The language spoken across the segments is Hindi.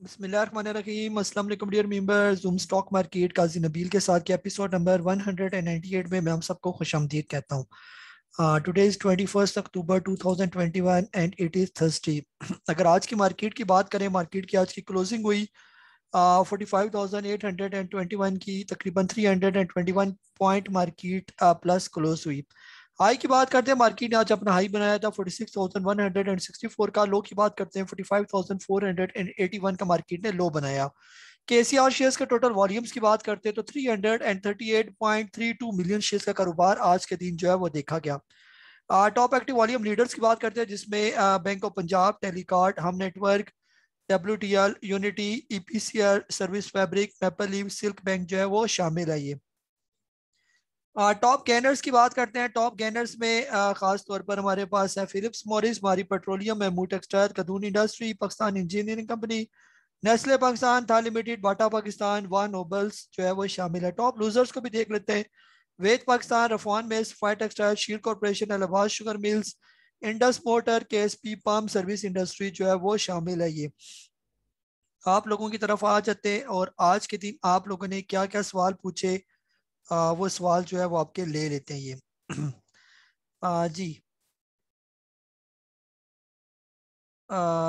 बिस्मिल्लाहिर्रहमानिर्रहीम। अस्सलाम वालेकुम dear members. Zoom stock market Qazi Nabeel के साथ के एपिसोड नंबर 198 में मैं हम सबको खुशामदीद कहता हूँ। Today is 21 October 2021 and it is Thursday. अगर आज की मार्केट की बात करें, मार्केट की आज की क्लोजिंग हुई 45,821 की, तकरीबन 321 पॉइंट मार्केट प्लस क्लोज हुई। हाई की बात करते हैं, मार्केट ने आज अपना हाई बनाया था 46,164 का। लो की बात करते हैं 45,481 का मार्केट ने लो बनाया। केसीआर शेयर्स के टोटल वॉल्यूम्स की बात करते हैं तो 338.32 मिलियन शेयर्स का कारोबार आज के दिन जो है वो देखा गया। टॉप एक्टिव वॉल्यूम लीडर्स की बात करते हैं, जिसमें बैंक ऑफ पंजाब, टेलीकार्ड, हम network, WTL, unity, EPCL, service fabric, maple leave, silk bank जो है वो शामिल है। ये टॉप गेनर्स की बात करते हैं। टॉप गेनर्स में खास तौर पर हमारे पास है Philips Morris, Mari petroleum, Mahmood textile, कदून industry, Pakistan engineering company, Nestle Pakistan, था लिमिटेड, बाटा पाकिस्तान, वान नोबल्स जो है वो शामिल है। टॉप लूजर्स को भी देख लेते हैं। वेद पाकिस्तान, रफान मेस, फायर टेक्सटाइल, शील corporation, Allahabad sugar mills, Indus motor, KSP, pump service industry जो है वो शामिल है। ये आप लोगों की तरफ आ जाते हैं और आज के दिन आप लोगों ने क्या क्या सवाल पूछे, वो सवाल जो है वो आपके ले लेते हैं ये। जी,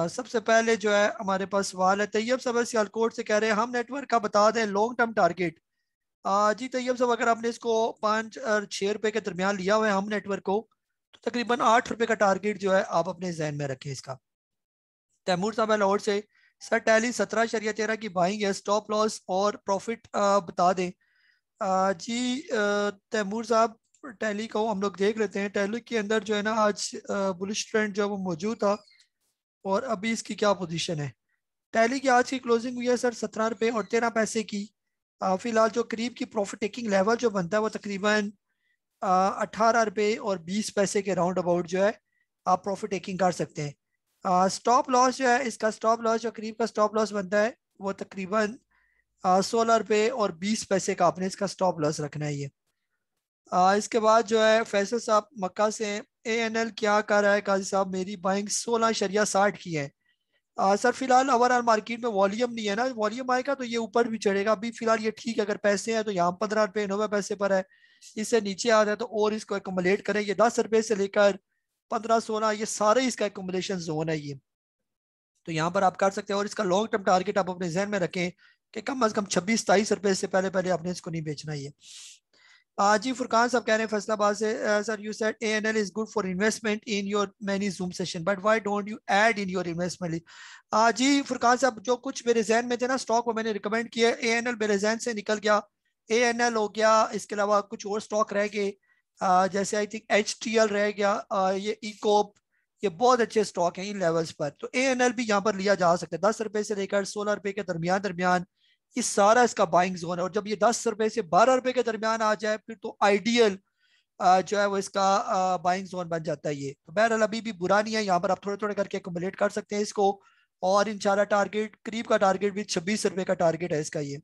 सबसे पहले जो है हमारे पास सवाल है तैयब साहब सियालकोट से, कह रहे हैं हम नेटवर्क का बता दें लॉन्ग टर्म टारगेट। जी तैयब साहब, अगर आपने इसको 5 और 6 रुपए के दरमियान लिया हुआ है हम नेटवर्क को, तो तकरीबन 8 रुपए का टारगेट जो है आप अपने जहन में रखें इसका। तैमूर साहब है लाहौर से, सर टैली 17.13 की बाइंग है, स्टॉप लॉस और प्रॉफिट बता दें। जी तैमूर साहब, टैली को हम लोग देख लेते हैं। टैली के अंदर जो है ना आज बुलिश ट्रेंड जो है वो मौजूद था, और अभी इसकी क्या पोजीशन है। टैली की आज की क्लोजिंग हुई है सर 17 रुपये और 13 पैसे की। फिलहाल जो करीब की प्रॉफिट टेकिंग लेवल जो बनता है वो तकरीबन 18 रुपये और 20 पैसे के राउंड अबाउट जो है आप प्रॉफिट टेकिंग कर सकते हैं। स्टॉप लॉस जो है, इसका स्टॉप लॉस जो करीब का स्टॉप लॉस बनता है वो तकरीबन 16 रुपये और 20 पैसे का आपने इसका स्टॉप लॉस रखना है ये। इसके बाद जो है फैसल साहब मक्का से, ANL क्या कर रहा है काजी साहब, मेरी बाइंग 16.60 की है। सर फिलहाल ओवरऑल मार्केट में वॉल्यूम नहीं है ना, वॉल्यूम आएगा तो ये ऊपर भी चढ़ेगा। अभी फिलहाल ये ठीक है, अगर पैसे हैं तो यहाँ 15 रुपये 90 पैसे पर है। इससे नीचे आ जाए तो और इसको एकमुलेट करें। ये 10 रुपये से लेकर 15 16 ये सारे इसका एकमुलेशन जोन है ये। तो यहाँ पर आप कर सकते हैं, और इसका लॉन्ग टर्म टारगेट आप अपने जहन में रखें कि कम अज कम 26 27 रुपए से पहले पहले आपने इसको नहीं बेचना ये। जी फुरकान साहब कह रहे हैं फैसलाबाद से, sir you said ANL is good for investment in your many zoom session but why don't you add in your investment. जी फुरकान साहब, जो कुछ मेरे जहन में थे ना स्टॉक वो मैंने रिकमेंड किया, ANL मेरे जहन से निकल गया। ANL हो गया, इसके अलावा कुछ और स्टॉक रह गए, जैसे आई थिंक HTL रह गया, ये इकोप, ये बहुत अच्छे स्टॉक हैं इन लेवल्स पर। तो ANL भी यहाँ पर लिया जा सकता है 10 रुपए से लेकर 16 रुपए के दरमियान दरमियान। इस सारा इसका बाइंग जोन है, और जब ये 10 रुपए से 12 रुपए के दरमियान आ जाए फिर तो आइडियल जो है वो इसका बाइंग जोन बन जाता है ये। तो बहरहाल अभी भी बुरा नहीं है, यहाँ पर आप थोड़े थोड़े करके अकोमोडेट कर सकते हैं इसको। और इंशाल्लाह टारगेट करीब का टारगेट भी 26 रुपए का टारगेट है इसका ये।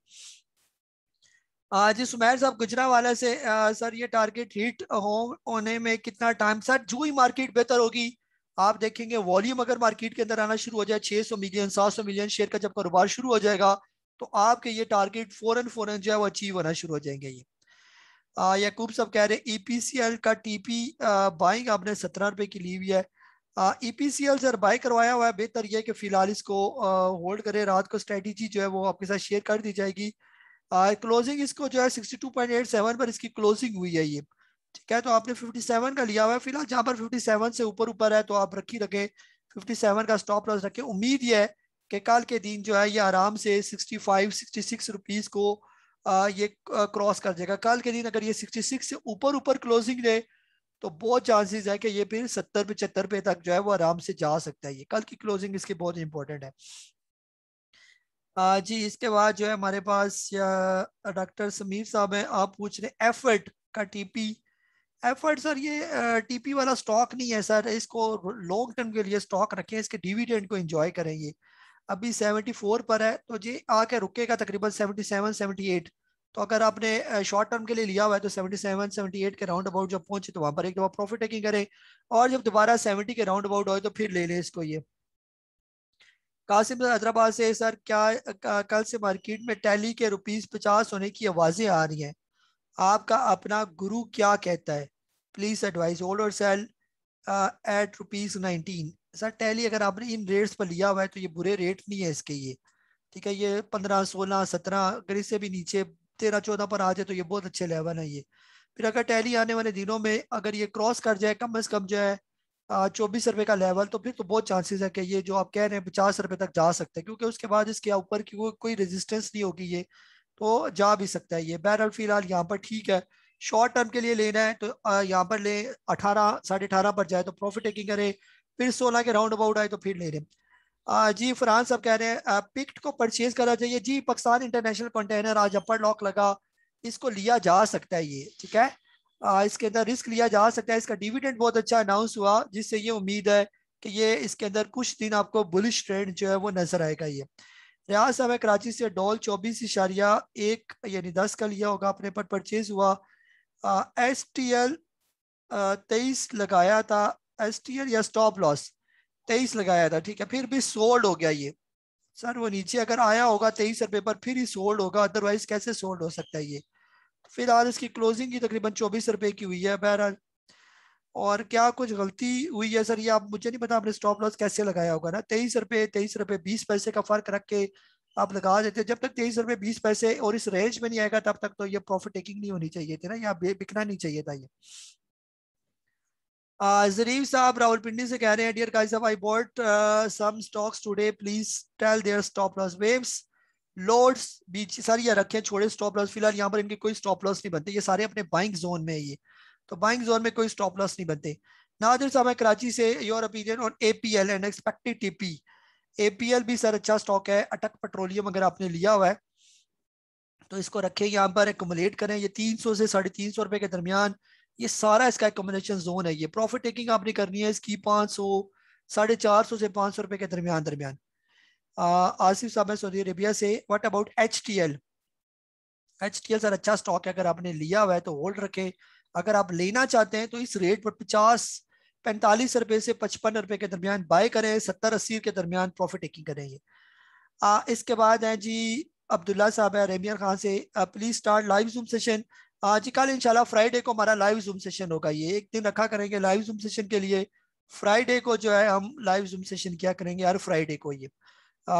जी सुमेर साहब गुजरावाला से, सर ये टारगेट हिट होने में कितना टाइम। सर जो ही मार्केट बेहतर होगी आप देखेंगे वॉल्यूम अगर मार्केट के अंदर आना शुरू हो जाए, 600 मिलियन 700 मिलियन शेयर का जब कारोबार शुरू हो जाएगा, तो आपके ये टारगेट फौरन फौरन जो है वो अचीव होना शुरू हो जाएंगे ये। याकूब साहब कह रहे हैं EPCL का TP बाइंग आपने 17 रुपए की ली हुई है। EPCL सर बाय करवाया हुआ है, बेहतर यह है कि फिलहाल इसको होल्ड करें। रात को स्ट्रेटेजी जो है वो आपके साथ शेयर कर दी जाएगी। क्लोजिंग इसको जो है 62.87 पर इसकी क्लोजिंग हुई है ये। ठीक है, तो आपने 57 का लिया हुआ है फिलहाल, जहां पर 57 से ऊपर ऊपर है तो आप रखी रखें, 57 का स्टॉप लॉस रखें। उम्मीद ये है कि कल के दिन जो है ये आराम से 65 66 रुपीज को ये क्रॉस कर जाएगा। कल के दिन अगर ये 66 से ऊपर ऊपर क्लोजिंग दे तो बहुत चांसेस है कि ये फिर 70 75 तक जो है वो आराम से जा सकता है। ये कल की क्लोजिंग इसकी बहुत इंपॉर्टेंट है। जी इसके बाद जो है हमारे पास डॉक्टर समीर साहब हैं, आप पूछ रहे हैं एफर्ट का TP। एफर्ट सर ये TP वाला स्टॉक नहीं है सर, इसको लॉन्ग टर्म के लिए स्टॉक रखें, इसके डिविडेंड को एंजॉय करेंगे। अभी 74 पर है तो जी आके रुकेगा तकरीबन 77 78। तो अगर आपने शॉर्ट टर्म के लिए लिया हुआ है तो 77 78 के राउंड अबाउट जब पहुंचे तो वहां पर एक दफा प्रॉफिट टेकिंग करें, और जब दोबारा 70 के राउंड अबाउट हो तो फिर ले लें इसको ये। कासिम हैदराबाद से, सर क्या कल से मार्केट में टैली के ₹50 होने की आवाजें आ रही हैं, आपका अपना गुरु क्या कहता है, प्लीज एडवाइस, होल्ड और सेल एट ₹19। सर टैली अगर आपने इन रेट्स पर लिया हुआ है तो ये बुरे रेट नहीं है इसके ये, ठीक है, ये 15, 16, 17, अगर इससे भी नीचे 13, 14 पर आ जाए तो ये बहुत अच्छे लेवल है ये। फिर अगर टैली आने वाले दिनों में अगर ये क्रॉस कर जाए कम से कम जो है ₹24 का लेवल, तो फिर तो बहुत चांसेस है कि ये जो आप कह रहे हैं ₹50 तक जा सकते हैं, क्योंकि उसके बाद इसके ऊपर की कोई रेजिस्टेंस नहीं होगी ये, तो जा भी सकता है ये। बहरहाल फिलहाल यहाँ पर ठीक है, शॉर्ट टर्म के लिए लेना है तो यहाँ पर ले, 18, 18.5 पर जाए तो प्रॉफिट टेकिंग करे, फिर 16 के राउंड अबाउट आए तो फिर ले रहे। जी फरहान साहब कह रहे हैं पिक्ट को परचेज करा चाहिए। जी पाकिस्तान इंटरनेशनल कंटेनर आज अपर लॉक लगा, इसको लिया जा सकता है ये, ठीक है, इसके अंदर रिस्क लिया जा सकता है। इसका डिविडेंड बहुत अच्छा अनाउंस हुआ, जिससे ये उम्मीद है कि ये इसके अंदर कुछ दिन आपको बुलिश ट्रेंड जो है वो नजर आएगा ये। रियाज साहब है कराची से, डॉल 24.1 यानी 10 का लिया होगा अपने पर, परचेज हुआ। STL 23 लगाया था, STL या स्टॉप लॉस 23 लगाया था, ठीक है, फिर भी सोल्ड हो गया ये। सर वो नीचे अगर आया होगा ₹23 पर फिर ही सोल्ड होगा, अदरवाइज कैसे सोल्ड हो सकता है ये। फिलहाल इसकी क्लोजिंग की तकरीबन ₹24 की हुई है बहरहाल। और क्या कुछ गलती हुई है सर, ये आप मुझे नहीं पता, आपने स्टॉप लॉस कैसे लगाया होगा ना, ₹23, ₹20 का फर्क रख के आप लगा देते। जब तक ₹23, ₹20 और इस रेंज में नहीं आएगा तब तक तो ये प्रॉफिट टेकिंग नहीं होनी चाहिए थी ना, या बिकना नहीं चाहिए था ये। जरीफ साहब रावलपिंडी से कह रहे हैं, डियर गाइस साहब, I bought some stocks today, please tell their stop loss. Waves, Loads, Beach, sir ये रखे छोड़े स्टॉप लॉस, फिलहाल यहाँ पर इनके कोई स्टॉप लॉस नहीं बनते, ये सारे अपने बाइंग जोन में है ये, तो बाइंग जोन में कोई स्टॉप लॉस नहीं बनते। नादिर साहब है कराची से, your opinion on APL and expected TP। APL भी सर अच्छा स्टॉक है, अटक पेट्रोलियम अगर आपने लिया हुआ है तो इसको रखें यहाँ पर, एकुमुलेट करें, ये 300 से ₹350 के दरमियान ये सारा इसका एकोमोडेशन जोन है। ये प्रॉफिट टेकिंग आपने करनी है इसकी 500, 450 से ₹500 के दरमियान दरमियान। आसिफ साहब है सऊदी अरेबिया से, व्हाट अबाउट HTL सर अच्छा स्टॉक है, अगर आपने लिया हुआ है तो होल्ड रखे, अगर आप लेना चाहते हैं तो इस रेट पर 45 से ₹55 के दरमियान बाय करें, 70-80 के दरमियान प्रॉफिट टेकिंग करें ये। इसके बाद है जी अब्दुल्ला साहब है रेमियर खान से, please start live zoom session. जी कल इंशाल्लाह फ्राइडे को हमारा लाइव जूम सेशन होगा, ये एक दिन रखा करेंगे लाइव जूम सेशन के लिए। फ्राइडे को जो है हम लाइव जूम सेशन किया करेंगे हर फ्राइडे को ये।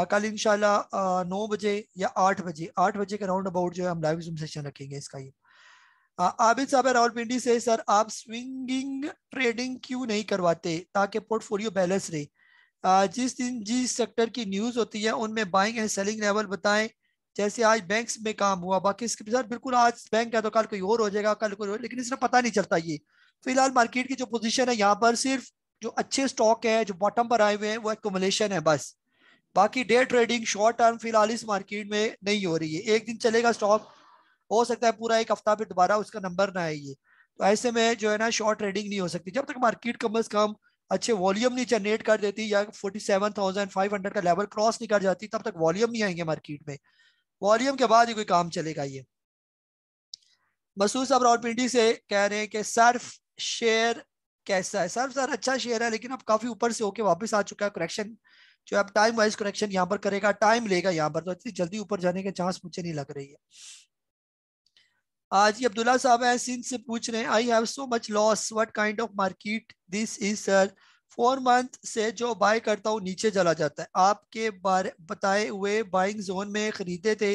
कल इंशाल्लाह 9 बजे या 8 बजे, 8 बजे के राउंड अबाउट जो है हम लाइव जूम सेशन रखेंगे इसका ये। आबिद साहब है रावलपिंडी से, सर आप स्विंगिंग ट्रेडिंग क्यों नहीं करवाते ताकि पोर्टफोलियो बैलेंस रहे। जिस दिन जिस सेक्टर की न्यूज होती है उनमें बाइंग एंड सेलिंग लेवल बताएं, जैसे आज बैंक्स में काम हुआ, बाकी इसके साथ बिल्कुल आज बैंक है तो कल कोई और हो जाएगा, कल कोई और, लेकिन इसमें पता नहीं चलता ये। फिलहाल मार्केट की जो पोजीशन है यहाँ पर सिर्फ जो अच्छे स्टॉक है जो बॉटम पर आए हुए हैं वो एक्युमुलेशन है बस, बाकी डे ट्रेडिंग शॉर्ट टर्म फिलहाल इस मार्केट में नहीं हो रही है। एक दिन चलेगा स्टॉक, हो सकता है पूरा एक हफ्ता फिर दोबारा उसका नंबर ना आए ये, तो ऐसे में जो है ना शॉर्ट ट्रेडिंग नहीं हो सकती जब तक मार्केट कम से कम अच्छे वॉल्यूम नहीं जनरेट कर देती या 47,500 का लेवल क्रॉस नहीं कर जाती, तब तक वॉल्यूम नहीं आएंगे मार्केट में, वॉल्यूम के बाद ही कोई काम चलेगा ये। मसूद साहब रावलपिंडी से कह रहे हैं कि सर्फ शेयर कैसा है। सर्फ सर अच्छा शेयर है लेकिन अब काफी ऊपर से होके वापस आ चुका है, करेक्शन जो अब टाइम वाइज करेक्शन यहाँ पर करेगा, टाइम लेगा यहाँ पर, तो इतनी जल्दी ऊपर जाने के चांस मुझे नहीं लग रही है। आज ये अब्दुल्ला साहब है सिंध से पूछ रहे हैं, I have so much loss, what kind of market this is sir. 4 month से जो बाय करता हूँ नीचे चला जाता है, आपके बारे बताए हुए बाइंग जोन में खरीदे थे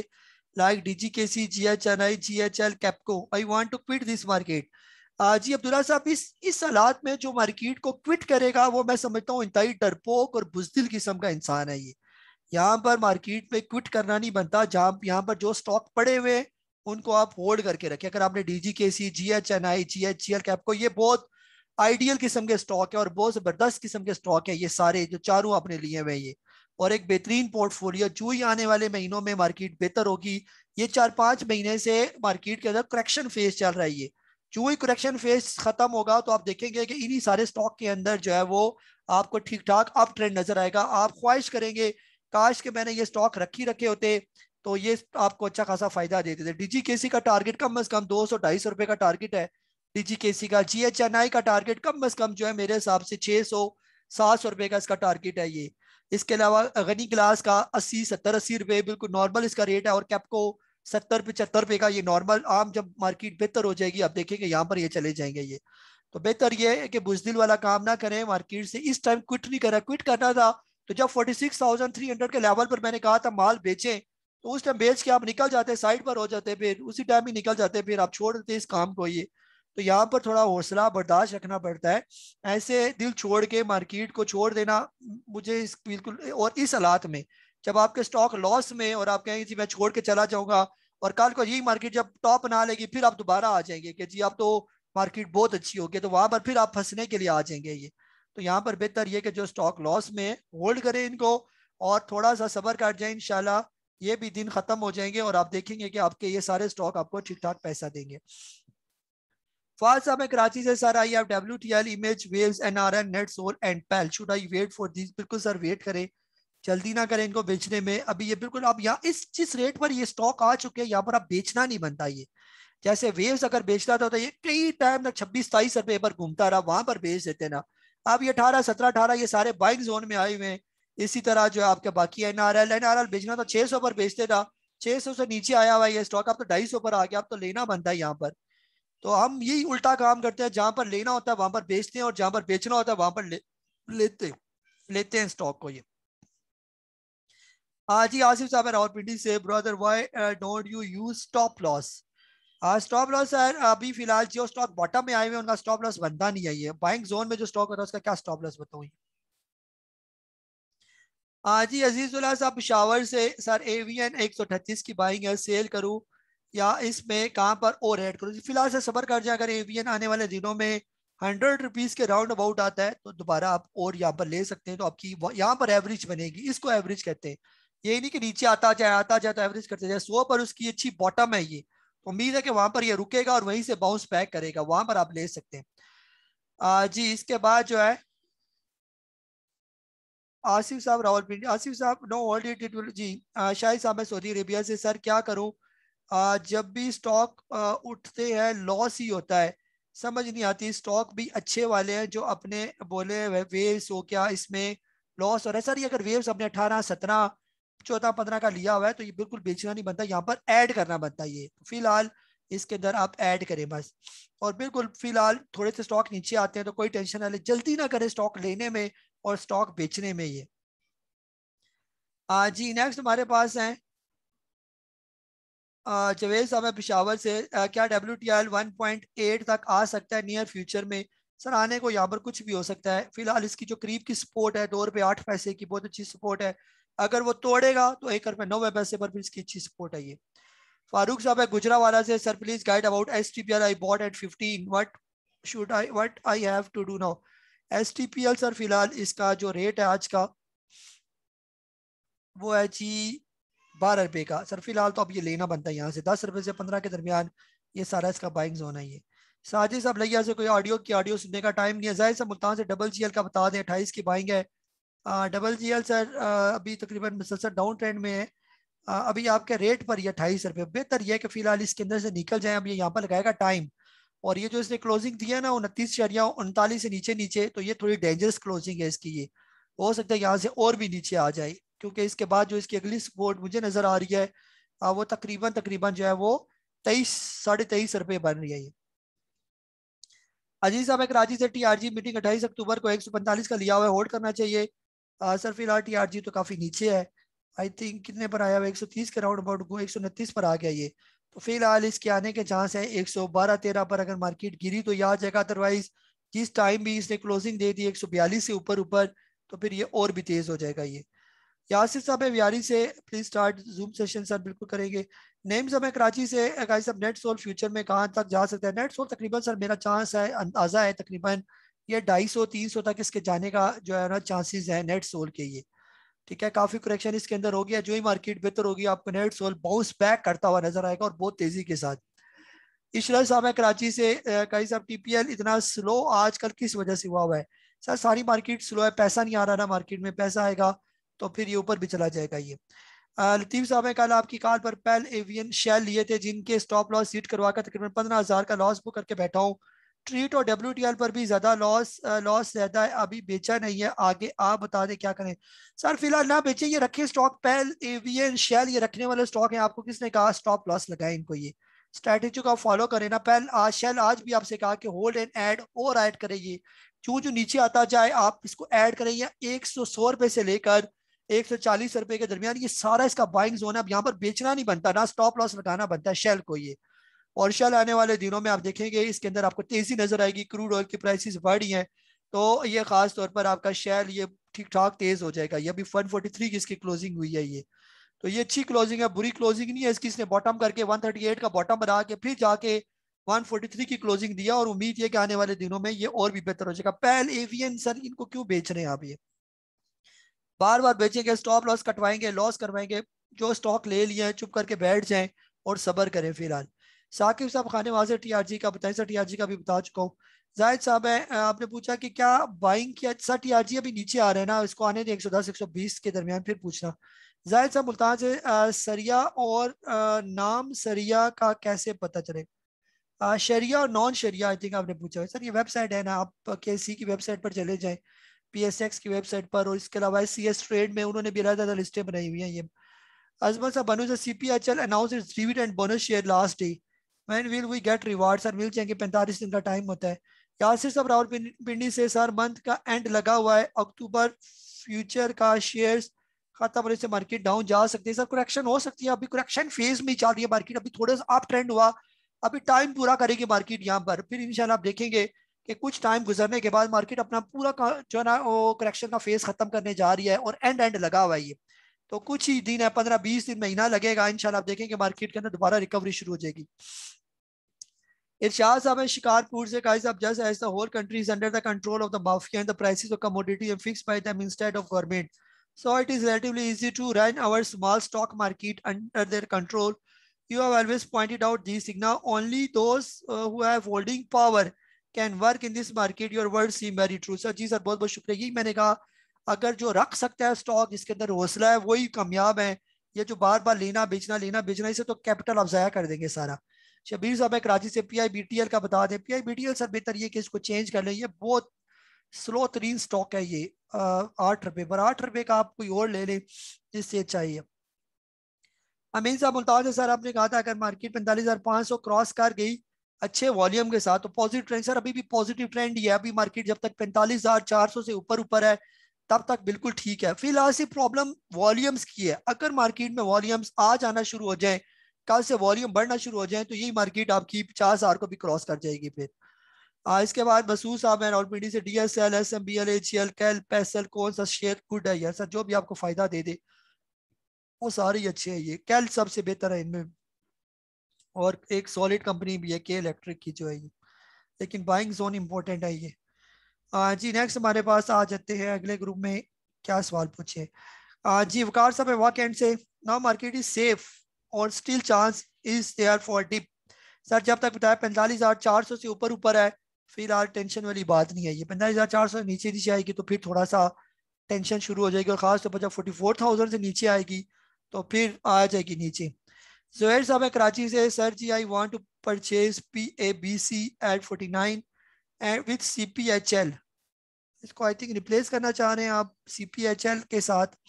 like DGKC, GHNI, GHL, Kapco, I want to quit this market. जी अब्दुल्ला साहब इस हालात में जो मार्केट को क्विट करेगा वो मैं समझता हूँ इंतहाई डरपोक और बुजदिल किस्म का इंसान है ये। यहाँ पर मार्केट में क्विट करना नहीं बनता, जहां यहाँ पर जो स्टॉक पड़े हुए हैं उनको आप होल्ड करके रखें। अगर आपने DGKC, GHNI, GHGL कैप को, ये बहुत आइडियल किस्म के स्टॉक है और बहुत जबरदस्त किस्म के स्टॉक है ये सारे जो चारों आपने लिए हुए ये, और एक बेहतरीन पोर्टफोलियो जो ही आने वाले महीनों में मार्केट बेहतर होगी। ये 4-5 महीने से मार्केट के अंदर करेक्शन फेज चल रहा है ये, जो ही करेक्शन फेज खत्म होगा तो आप देखेंगे कि इन्हीं सारे स्टॉक के अंदर जो है वो आपको ठीक ठाक अप ट्रेंड नजर आएगा। आप ख्वाहिश करेंगे काश के मैंने ये स्टॉक रखे होते तो ये आपको अच्छा खासा फायदा देते थे। DGKC का टारगेट कम से कम 200-250 रुपए का टारगेट है DGKC का। GHNI का टारगेट कम से कम जो है मेरे हिसाब से 600-700 रुपए का इसका टारगेट है ये। इसके अलावा गनी ग्लास का 80 70 80 रुपए बिल्कुल नॉर्मल इसका रेट है, और कैपको 70 75 रुपए का। ये नॉर्मल आम जब मार्केट बेहतर हो जाएगी आप देखेंगे यहाँ पर ये चले जाएंगे ये। तो बेहतर ये है कि बुजदिल वाला काम ना करें, मार्केट से इस टाइम क्विट नहीं करा। क्विट करना था तो जब 46,300 के लेवल पर मैंने कहा था माल बेचें, तो उस टाइम बेच के आप निकल जाते, साइड पर हो जाते, फिर उसी टाइम ही निकल जाते, फिर आप छोड़ देते इस काम को ये। तो यहाँ पर थोड़ा हौसला बर्दाश्त रखना पड़ता है। ऐसे दिल छोड़ के मार्केट को छोड़ देना मुझे इस बिल्कुल, और इस हालात में जब आपके स्टॉक लॉस में और आप कहेंगे जी मैं छोड़ के चला जाऊंगा, और कल को यही मार्केट जब टॉप बना लेगी फिर आप दोबारा आ जाएंगे कि जी अब तो मार्केट बहुत अच्छी होगी, तो वहां पर फिर आप फंसने के लिए आ जाएंगे ये। तो यहाँ पर बेहतर ये कि जो स्टॉक लॉस में होल्ड करें इनको, और थोड़ा सा सब्र कर जाए, इंशाल्लाह ये भी दिन खत्म हो जाएंगे और आप देखेंगे कि आपके ये सारे स्टॉक आपको ठीक ठाक पैसा देंगे। फाज साहब मैं कराची से, sir I have WTL Image Waves NRN NetSol and PEL, should I wait for this? बिल्कुल सर वेट करें, जल्दी ना करें इनको बेचने में। अभी ये बिल्कुल आप यहाँ इस जिस रेट पर ये स्टॉक आ चुके हैं यहाँ पर आप बेचना नहीं बनता ये। जैसे वेव्स अगर बेचता था तो ये कई टाइम तक 26 27 रुपए पर घूमता रहा, वहां पर बेच देते ना। अब ये 18 17 18 ये सारे बाइंग जोन में आए हुए हैं। इसी तरह जो है आपके बाकी NRL बेचना तो 600 पर बेचते था, 600 से नीचे आया हुआ है ये स्टॉक, अब तो 250 पर आ गया, अब तो लेना बनता है यहाँ पर। तो हम यही उल्टा काम करते हैं, जहां पर लेना होता है वहां पर बेचते हैं, और जहां पर बेचना होता है वहां पर लेते लेते हैं स्टॉक को ये। हाँ जी आसिफ साहब रावलपिंडी से, brother why don't you use stop loss? Stop loss sir अभी फिलहाल जो स्टॉक बॉटम में आए हुए हैं उनका स्टॉप लॉस बनता नहीं है। ये बाइंग जोन में जो स्टॉक होता है उसका क्या स्टॉप लॉस बताऊँ? हाँ जी अजीजुल्लाह साहब पिशावर से, सर AVN 138 की बाइंग है, सेल करूँ या इसमें कहाँ पर और ऐड करूँ? फिलहाल से सबर कर जाए, अगर AVN आने वाले दिनों में 100 रुपीज के राउंड अबाउट आता है तो दोबारा आप और यहाँ पर ले सकते हैं, तो आपकी यहाँ पर एवरेज बनेगी, इसको एवरेज कहते हैं। ये नहीं कि नीचे आता जाए तो एवरेज करते जाए। 100 पर उसकी अच्छी बॉटम है ये, तो उम्मीद है कि वहां पर ये रुकेगा और वहीं से बाउंस बैक करेगा, वहां पर आप ले सकते हैं। जी इसके बाद जो है आसिफ साहब रावलपिंडी, आसिफ साहब नो ऑडिट इट विल जी। शाहिद साहब मैं सऊदी अरेबिया से, सर क्या करूं? जब भी स्टॉक उठते हैं लॉस ही होता है, समझ नहीं आती। स्टॉक भी अच्छे वाले हैं जो अपने बोले वेव्स हो क्या इसमें लॉस हो रहा है? सर ये अगर वेव्स अपने 18 17 14 15 का लिया हुआ है तो ये बिल्कुल बेचना नहीं बनता, यहाँ पर ऐड करना बनता है ये। फिलहाल इसके अंदर आप ऐड करें बस, और बिल्कुल फिलहाल थोड़े से स्टॉक नीचे आते हैं तो कोई टेंशन ना ले, जल्दी ना करें स्टॉक लेने में और स्टॉक बेचने में ये। जी नेक्स्ट हमारे पास है जवेद साहब है पिशावर से, क्या WTL 1.8 तक आ सकता है नियर फ्यूचर में? सर आने को यहाँ पर कुछ भी हो सकता है। फिलहाल इसकी जो करीब की सपोर्ट है 2 रुपये 8 पैसे की बहुत अच्छी सपोर्ट है, अगर वो तोड़ेगा तो 1 रुपये 9 पैसे पर भी इसकी अच्छी सपोर्ट है ये। फारूक साहब है गुजरावाला से, sir please guide about STPL I bought at 15, what I have to do now? STPL sir फिलहाल इसका जो रेट है आज का वो है जी 12 रुपए का। सर फिलहाल तो अब ये लेना बनता है यहाँ से 10 रुपए से 15 के दरमियान, ये सारा इसका बाइंग जोन है ये। साजिद साहब लैया से, कोई ऑडियो सुनने का टाइम नहीं है। जाहिर साहब मुल्तान से WGL का बता दें 28 की बाइंग है। WGL सर अभी तकरीबन मुसलसल डाउन ट्रेंड में है। अभी आपके रेट पर ये 28 रुपये, बेहतर यह है कि फिलहाल इसके अंदर से निकल जाए। अब ये यहाँ पर लगाएगा टाइम, और ये जो इसने क्लोजिंग दी है ना 29.39 से नीचे नीचे, तो ये थोड़ी डेंजरस क्लोजिंग है इसकी ये। हो सकता है यहाँ से और भी नीचे आ जाए, क्योंकि इसके बाद जो इसकी अगली सपोर्ट मुझे नजर आ रही है वो तकरीबन तकरीबन जो है वो 23 साढ़े 23 रुपये बन रही है ये। अजीज साहब है कराची से, TRG मीटिंग 28 अक्टूबर को 145 का लिया हुआ है, होल्ड करना चाहिए? सर फिलहाल TRG तो काफी नीचे है, आई थिंक कितने पर आया हुआ 130 के राउंड अबाउट को 129 पर आ गया ये। तो फिलहाल इसके आने के चांस है 112 13 पर, अगर मार्केट गिरी तो ये आ जाएगा, अदरवाइज जिस टाइम भी इसने क्लोजिंग दे दी 142 से ऊपर ऊपर तो फिर ये और भी तेज हो जाएगा ये। यासिर साहब है व्यारी से, please start zoom session. Sir बिल्कुल करेंगे। नेम साहब है कराची से, गाइस साहब नेट सोल फ्यूचर में कहाँ तक जा सकता है? नेट सोल तकरीबन सर मेरा चांस है, अंदाजा है तकरीबन ये 250 300 तक इसके जाने का जो है ना चांसेस है नेट सोल के ये। ठीक है, काफी करेक्शन इसके अंदर हो गया, जो ही मार्केट बेहतर होगी आपको नेट सोल बाउंस बैक करता हुआ नजर आएगा, और बहुत तेजी के साथ। इशरत साहब है कराची से, कई साहब TPL इतना स्लो आजकल किस वजह से हुआ है? सर सारी मार्केट स्लो है, पैसा नहीं आ रहा ना मार्केट में, पैसा आएगा तो फिर ये ऊपर भी चला जाएगा ये। लतीफ साहब है कल आपकी कॉल पर पेल एवियन शेल लिए थे जिनके स्टॉप लॉस हिट करवा कर तकरीबन 15,000 का लॉस बुक करके बैठा हूँ, ट्रीट और WTL पर भी ज्यादा लॉस रहता है, अभी बेचा नहीं है, आगे आप बता दें क्या करें। सर फिलहाल ना बेचे, ये रखे स्टॉक, पेल एवीएन शेल ये रखने वाले स्टॉक हैं। आपको किसने कहा स्टॉप लॉस लगाए इनको? ये स्ट्रैटेजी को आप फॉलो करें ना। पेल आज शेल आज भी आपसे कहा कि होल्ड एंड ऐड और ऐड करें, ये जो जो नीचे आता जाए आप इसको ऐड करें। या 100 रुपए से लेकर 140 रुपए के दरमियान ये सारा इसका बाइंग जोन है। अब यहाँ पर बेचना नहीं बनता ना स्टॉप लॉस लगाना बनता है शेल को ये। और शेल आने वाले दिनों में आप देखेंगे इसके अंदर आपको तेजी नजर आएगी, क्रूड ऑयल की प्राइसेस बढ़ी हैं, तो ये खास तौर पर आपका शेल ये ठीक ठाक तेज हो जाएगा। ये अभी 143 की इसकी क्लोजिंग हुई है ये, तो ये अच्छी क्लोजिंग है, बुरी क्लोजिंग नहीं है इसकी। इसने बॉटम करके 138 का बॉटम बना के फिर जाके 143 की क्लोजिंग दिया, और उम्मीद है कि आने वाले दिनों में ये और भी बेहतर हो जाएगा। पेल एवियन सर इनको क्यों बेच रहे हैं आप? ये बार बार बेचेंगे, स्टॉप लॉस कटवाएंगे, लॉस करवाएंगे। जो स्टॉक ले लिया है चुप करके बैठ जाएं और सबर करें फिलहाल। साकिब साहब खाने वाले TRG का बताएं। सर TRG का भी बता चुका हूँ। जाहिद साहब है, आपने पूछा कि क्या बाइंग किया। सर TRG अभी नीचे आ रहे हैं ना, इसको आने दें 110 120 के दरमियान फिर पूछना। जाहिद साहब मुल्तान से सरिया और नाम सरिया का कैसे पता चले? शरिया और नॉन शरिया आई थिंक आपने पूछा है। सर ये वेबसाइट है ना, आप KC की वेबसाइट पर चले जाएं, PSX की वेबसाइट पर, और इसके अलावा CS ट्रेड में उन्होंने भी अलग अलग लिस्टें बनाई हुई हैं ये। अजमल साहब बनू से CPHL announce its dividend bonus share last day, when will we get reward? Sir मिल जाएंगे, 45 दिन का टाइम होता है। यासिर साहब रावलपिंडी से, सर मंथ का एंड लगा हुआ है, अक्टूबर फ्यूचर का शेयर्स खत्म होने से मार्केट डाउन जा सकती है। सर करेक्शन हो सकती है, अभी करेक्शन फेज में चल रही है मार्केट, अभी थोड़ा सा अप ट्रेंड हुआ, अभी टाइम पूरा करेगी मार्केट यहाँ पर, फिर इंशाल्लाह आप देखेंगे कि कुछ टाइम गुजरने के बाद मार्केट अपना पूरा जो है ना वो करेक्शन का फेज खत्म करने जा रही है, और एंड एंड लगा हुआ है ये। तो कुछ ही दिन है, 15-20 दिन महीना लगेगा, इंशाल्लाह आप देखेंगे मार्केट के अंदर दोबारा रिकवरी शुरू हो जाएगी। इरशाद साहब है शिकारपुर से, गाइस आप just as the whole country is under the control of the mafia and the prices of commodity are fixed by them instead of government, so it is relatively easy to run our small stock market under their control. You have always pointed out these things. Now only those who have holding power can work in this market. Your words seem very true. Sir ji sir बहुत बहुत शुक्रिया। यही मैंने कहा, अगर जो रख सकता है स्टॉक जिसके अंदर हौसला है वही कामयाब है। ये जो बार बार लेना बेचना इसे तो कैपिटल आप जाया कर देंगे सारा। शबीर साहब है कराची से, PIBTL का बता दें। PIBTL सर बेहतर ये कि इसको चेंज कर लें, ये बहुत स्लो तरीन स्टॉक है ये। 8 रुपए पर, 8 रुपए का आप कोई और ले लें जिससे चाहिए। अमीन साहब मुल्तान से, सर आपने कहा था अगर मार्केट 45,500 क्रॉस कर गई अच्छे वॉल्यूम के साथ तो पॉजिटिव ट्रेंड। सर अभी भी पॉजिटिव ट्रेंड ही है, अभी मार्केट जब तक 45,400 से ऊपर ऊपर है तब तक बिल्कुल ठीक है। फिलहाल से प्रॉब्लम वॉल्यूम्स की है, अगर मार्केट में वॉल्यूम्स आज आना शुरू हो जाए, कल से वॉल्यूम बढ़ना शुरू हो जाए, तो यही मार्केट आपकी 50,000 को भी क्रॉस कर जाएगी फिर। इसके बाद मसूद साहब है रावलपिंडी से, DSL SMBL HCL कैल पैसल कौन सा शेयर गुड है? यार सर जो भी आपको फायदा दे दे वो सारे ही अच्छे हैं, ये कैल सबसे बेहतर है इनमें, और एक सॉलिड कंपनी भी है के इलेक्ट्रिक की जो है ये, लेकिन बाइंग जोन इंपॉर्टेंट है ये। जी नेक्स्ट हमारे पास आ जाते हैं अगले ग्रुप में, क्या सवाल पूछे? जी वकार साहब है वाक एंड से, नाउ मार्केट इज सेफ और still chance is there for dip. Sir जब तक बताया 45,400 से ऊपर ऊपर है फिलहाल टेंशन वाली बात नहीं है। ये 45,400 नीचे नीचे आएगी तो फिर थोड़ा सा टेंशन शुरू हो जाएगी, और खास तौर पर जब 44,000 से नीचे आएगी तो फिर आ जाएगी नीचे। जोहर साहब है कराची से, sir ji I want to purchase PABC at 49 and with CPHL। इसको आई थिंक रिप्लेस करना चाह रहे हैं आप CPHL के साथ।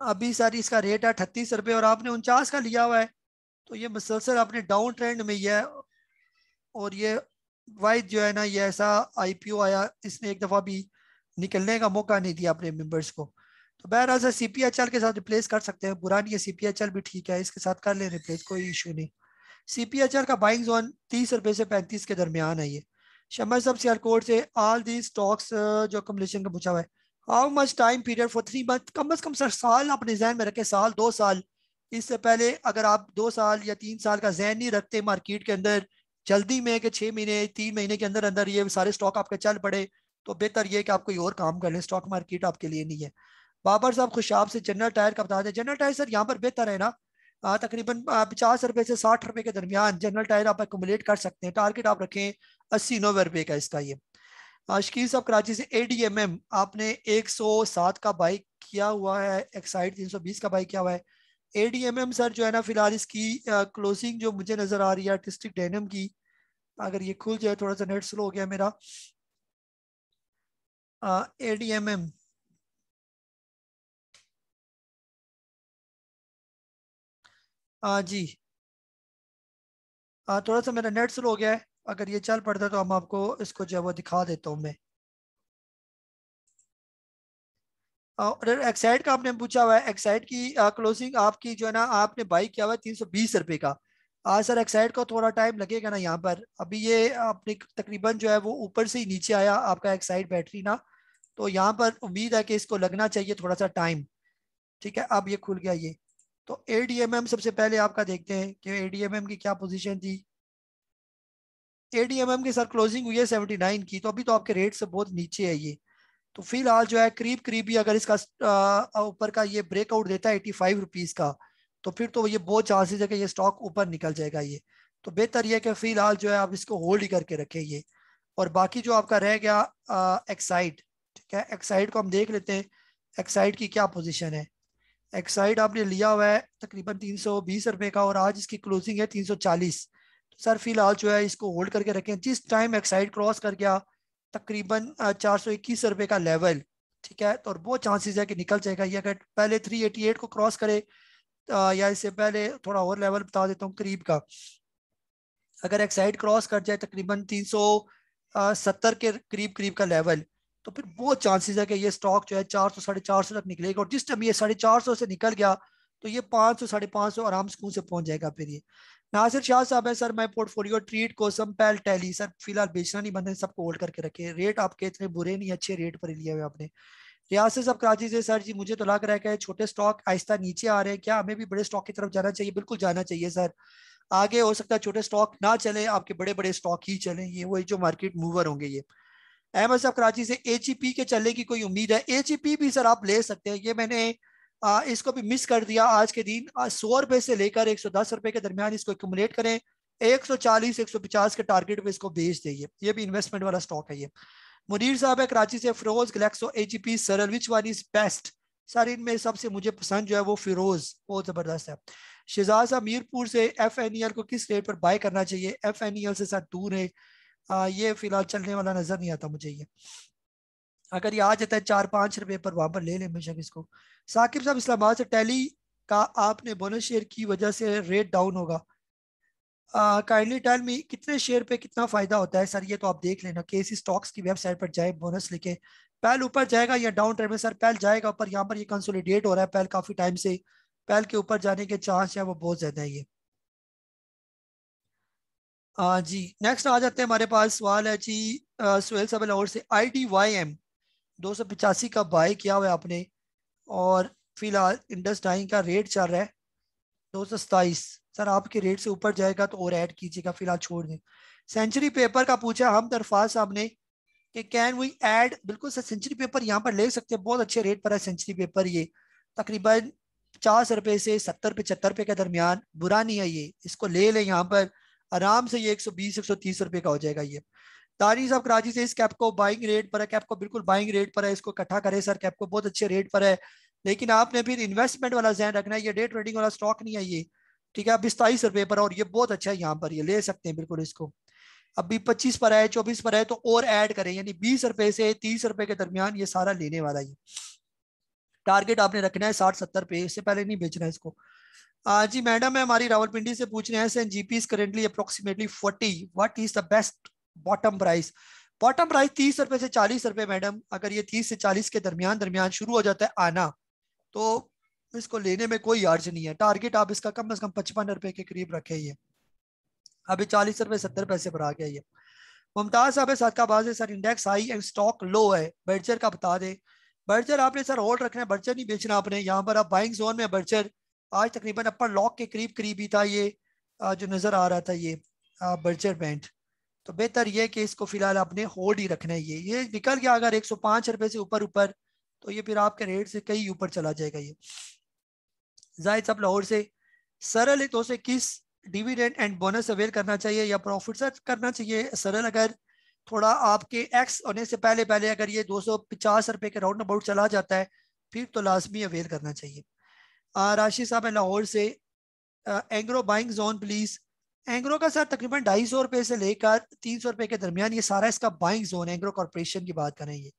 अभी सर इसका रेट है 38 रुपये और आपने 49 का लिया हुआ है, तो ये मुसलसल अपने डाउन ट्रेंड में ही है। और ये वाइज जो है ना, ये ऐसा IPO आया, इसने एक दफ़ा भी निकलने का मौका नहीं दिया अपने मेंबर्स को। तो बहरहाल सर CPHL के साथ रिप्लेस कर सकते हैं, बुरा नहीं है, CPHL भी ठीक है, इसके साथ कर ले रिप्लेस, कोई इशू नहीं। CPHL का बाइंग जोन 30 रुपये से 35 के दरमियान है ये। शमर साहब सियालकोट से, ऑल दी स्टॉक्स जो कम्युलेशन का पूछा हुआ है, how much time period for 3 month? कम से कम सर साल अपने जहन में रखें, साल 2 साल। इससे पहले अगर आप 2 साल या 3 साल का जहन नहीं रखते मार्केट के अंदर, जल्दी में कि 6 महीने 3 महीने के अंदर अंदर ये सारे स्टॉक आपके चल पड़े, तो बेहतर ये कि आप कोई और काम कर लें, स्टॉक मार्केट आपके लिए नहीं है। बाबर साहब खुशाब से जनरल टायर का बता दें। जनरल टायर सर यहाँ पर बेहतर है ना, तकरीबन 50 रुपए से 60 रुपए के दरमियान जनरल टायर आप एक्यूमुलेट कर सकते हैं। टारगेट आप रखें 80-90 रुपए का इसका ये। शकील साहब कराची से, ADMM आपने 107 का बाई किया हुआ है, एक्साइड 320 का बाई किया हुआ है। ADMM सर जो है ना फिलहाल इसकी क्लोजिंग जो मुझे नजर आ रही है आर्टिस्टिक डेनिम की, अगर ये खुल जाए, थोड़ा सा नेट स्लो हो गया मेरा। ADMM, जी, थोड़ा सा मेरा नेट स्लो हो गया है। अगर ये चल पड़ता है तो हम आपको इसको जो है वो दिखा देता हूँ मैं। और एक्साइड का आपने पूछा हुआ है, एक्साइड की क्लोजिंग आपकी जो है ना, आपने बाई किया हुआ है 320 रुपये का। सर एक्साइड को थोड़ा टाइम लगेगा ना यहाँ पर, अभी ये अपने तकरीबन जो है वो ऊपर से ही नीचे आया आपका एक्साइड बैटरी ना, तो यहाँ पर उम्मीद है कि इसको लगना चाहिए थोड़ा सा टाइम। ठीक है, अब ये खुल गया ये। तो ADMM सबसे पहले आपका देखते हैं कि ADMM की क्या पोजीशन थी। ADMM की सर क्लोजिंग हुई है 79 की, तो अभी तो आपके रेट से बहुत नीचे है ये। तो फिलहाल जो है करीब करीब ही अगर इसका ऊपर का ये ब्रेकआउट देता है 85 रुपीज का, तो फिर तो ये बहुत चांसेस है कि ये स्टॉक ऊपर निकल जाएगा ये। तो बेहतर ये है कि फिलहाल जो है आप इसको होल्ड ही करके रखें ये। और बाकी जो आपका रह गया एक्साइड, ठीक है, एक्साइड को हम देख लेते हैं। एक्साइड की क्या पोजीशन है। एक्साइड आपने लिया हुआ है तकरीबन 320 रुपये का, और आज इसकी क्लोजिंग है 340। तो सर फिलहाल जो है इसको होल्ड करके रखें। जिस टाइम एक्साइड क्रॉस कर गया तकरीबन 421 रुपये का लेवल, ठीक है, तो और बहुत चांसेस है कि निकल जाएगा ये। अगर पहले 388 को क्रॉस करे, या इससे पहले थोड़ा और लेवल बता देता हूँ करीब का, अगर एक्साइड क्रॉस कर जाए तकरीबन 370 के करीब करीब का लेवल, तो फिर बहुत चांसेस है कि ये स्टॉक जो है 400 450 तक निकलेगा। और जिस टाइम ये 450 से निकल गया, तो ये 500 550 आराम सुकून से पहुंच जाएगा फिर ये। नासिर शाह साहब है सर, मैं पोर्टफोलियो ट्रीट कोसम पैल टैली सर फिलहाल बेचना नहीं बंद है, सबको होल्ड करके रखे। रेट आपके इतने बुरे नहीं, अच्छे रेट पर ही लिए हुए आपने। रियासत साहब कराची से, सर जी मुझे तो लग रहा है कि छोटे स्टॉक आहिस्ता नीचे आ रहे हैं, क्या हमें भी बड़े स्टॉक की तरफ जाना चाहिए। बिल्कुल जाना चाहिए सर। आगे हो सकता है छोटे स्टॉक ना चले, आपके बड़े बड़े स्टॉक ही चले, ये वही जो मार्केट मूवर होंगे ये। अहमद साहब कराची से, एचईपी के चलने की कोई उम्मीद है। एचईपी भी सर आप ले सकते हैं, ये मैंने इसको भी मिस कर दिया आज के दिन। 100 रुपए से लेकर 110 रुपए के दरमियान इसको एक्यूमुलेट करें, 140 150 के टारगेट पे इसको बेच दें। ये भी इन्वेस्टमेंट वाला स्टॉक है ये। मुनीर साहब है कराची से, फिरोज ग्लैक्सो एचईपी सरल which one is best. Sir इनमें सबसे मुझे पसंद जो है वो फिरोज, बहुत जबरदस्त है। शहजाद साहब मीरपुर से, FNEL को किस रेट पर बाय करना चाहिए। FNEL से सर दूर है, ये फिलहाल चलने वाला नजर नहीं आता मुझे ये। अगर ये आ जाता है 4-5 रुपए पर, वहां पर ले लें बेशक इसको। साकिब साहब इस्लामाबाद से, टैली का आपने बोनस शेयर की वजह से रेट डाउन होगा। काइंडली टेल मी कितने शेयर पे कितना फायदा होता है सर। ये तो आप देख लेना, केसी स्टॉक्स की वेबसाइट पर जाए, बोनस लिखे, पहल ऊपर जाएगा या डाउन ट्रेंड में। सर पहल जाएगा ऊपर, यहाँ पर ये कंसोलिडेट हो रहा है पहल काफी टाइम से, पहल के ऊपर जाने के चांस है वो बहुत ज्यादा है ये। जी नेक्स्ट आ जाते हैं, हमारे पास सवाल है जी सुहेल साहब लाहौर से, IDYM 285 का बाय किया हुआ है आपने, और फिलहाल इंडस डाइंग का रेट चल रहा है 227। सर आपके रेट से ऊपर जाएगा तो और ऐड कीजिएगा, फिलहाल छोड़ दें। सेंचुरी पेपर का पूछा हम तरफाज साहब ने कि कैन वी ऐड। बिल्कुल सर, सेंचुरी पेपर यहाँ पर ले सकते हैं, बहुत अच्छे रेट पर है सेंचुरी पेपर ये। तकरीबन 50 रुपए से 70-75 रुपए के दरमियान, बुरा नहीं है ये, इसको ले लें यहाँ पर आराम से। ये 120-130 रुपए का हो जाएगा ये। तारी साहब कराची से, इस कैप को बाइंग रेट पर है, कैप को बिल्कुल बाइंग रेट पर है, इसको इकट्ठा करें सर, कैप को बहुत अच्छे रेट पर है। लेकिन आपने फिर इन्वेस्टमेंट वाला ध्यान रखना है, ये डे ट्रेडिंग वाला स्टॉक नहीं है ये। ठीक है, अभी 27 रुपए पर, और ये बहुत अच्छा है यहाँ पर, ये ले सकते हैं बिल्कुल इसको। अभी 25 पर है, 24 पर है, तो और ऐड करें, यानी 20 रुपए से 30 रुपए के दरमियान ये सारा लेने वाला है। टारगेट आपने रखना है 60-70 पे, इससे पहले नहीं बेचना है इसको। जी मैडम है हमारी रावलपिंडी से, पूछ रहे हैं SNGP is currently approximately 40, what is the best bottom price. Bottom price 30 रुपए से 40 रुपए मैडम, अगर ये 30 से 40 के दरमियान दरमियान शुरू हो जाता है आना, तो इसको लेने में कोई अर्ज नहीं है। टारगेट आप इसका कम से कम 55 रुपए के करीब रखे। ये अभी 40 रुपए 70 पैसे पर आ गया ये। मुमताज साहब है सादकाबाद से, sir index high and stock low है, बर्जर का बता दे। बर्जर आपने सर होल्ड रखना है, बर्जर नहीं बेचना आपने। यहाँ पर आप बाइंग जोन में बर्जर, आज तकरीबन अपर लॉक के करीब करीब ही था ये, जो नजर आ रहा था ये बर्जर बैंड। तो बेहतर ये कि इसको फिलहाल आपने होल्ड ही रखना है। ये निकल गया अगर 105 रुपए से ऊपर ऊपर, तो ये फिर आपके रेट से कहीं ऊपर चला जाएगा ये। जाहिद साहब लाहौर से, सरल हितों से किस डिविडेंड एंड बोनस अवेल करना चाहिए या प्रॉफिट से करना चाहिए। सरल अगर थोड़ा आपके एक्स होने से पहले पहले अगर ये 250 रुपए के राउंड अबाउट चला जाता है, फिर तो लाजमी अवेल करना चाहिए। राशि साहब है लाहौर से, Engro buying zone please. Engro का सर तकरीबन 250 रुपये से लेकर 300 रुपये के दरमियान ये सारा इसका बाइंग जोन है। एंग्रो कॉर्पोरेशन की बात करें ये,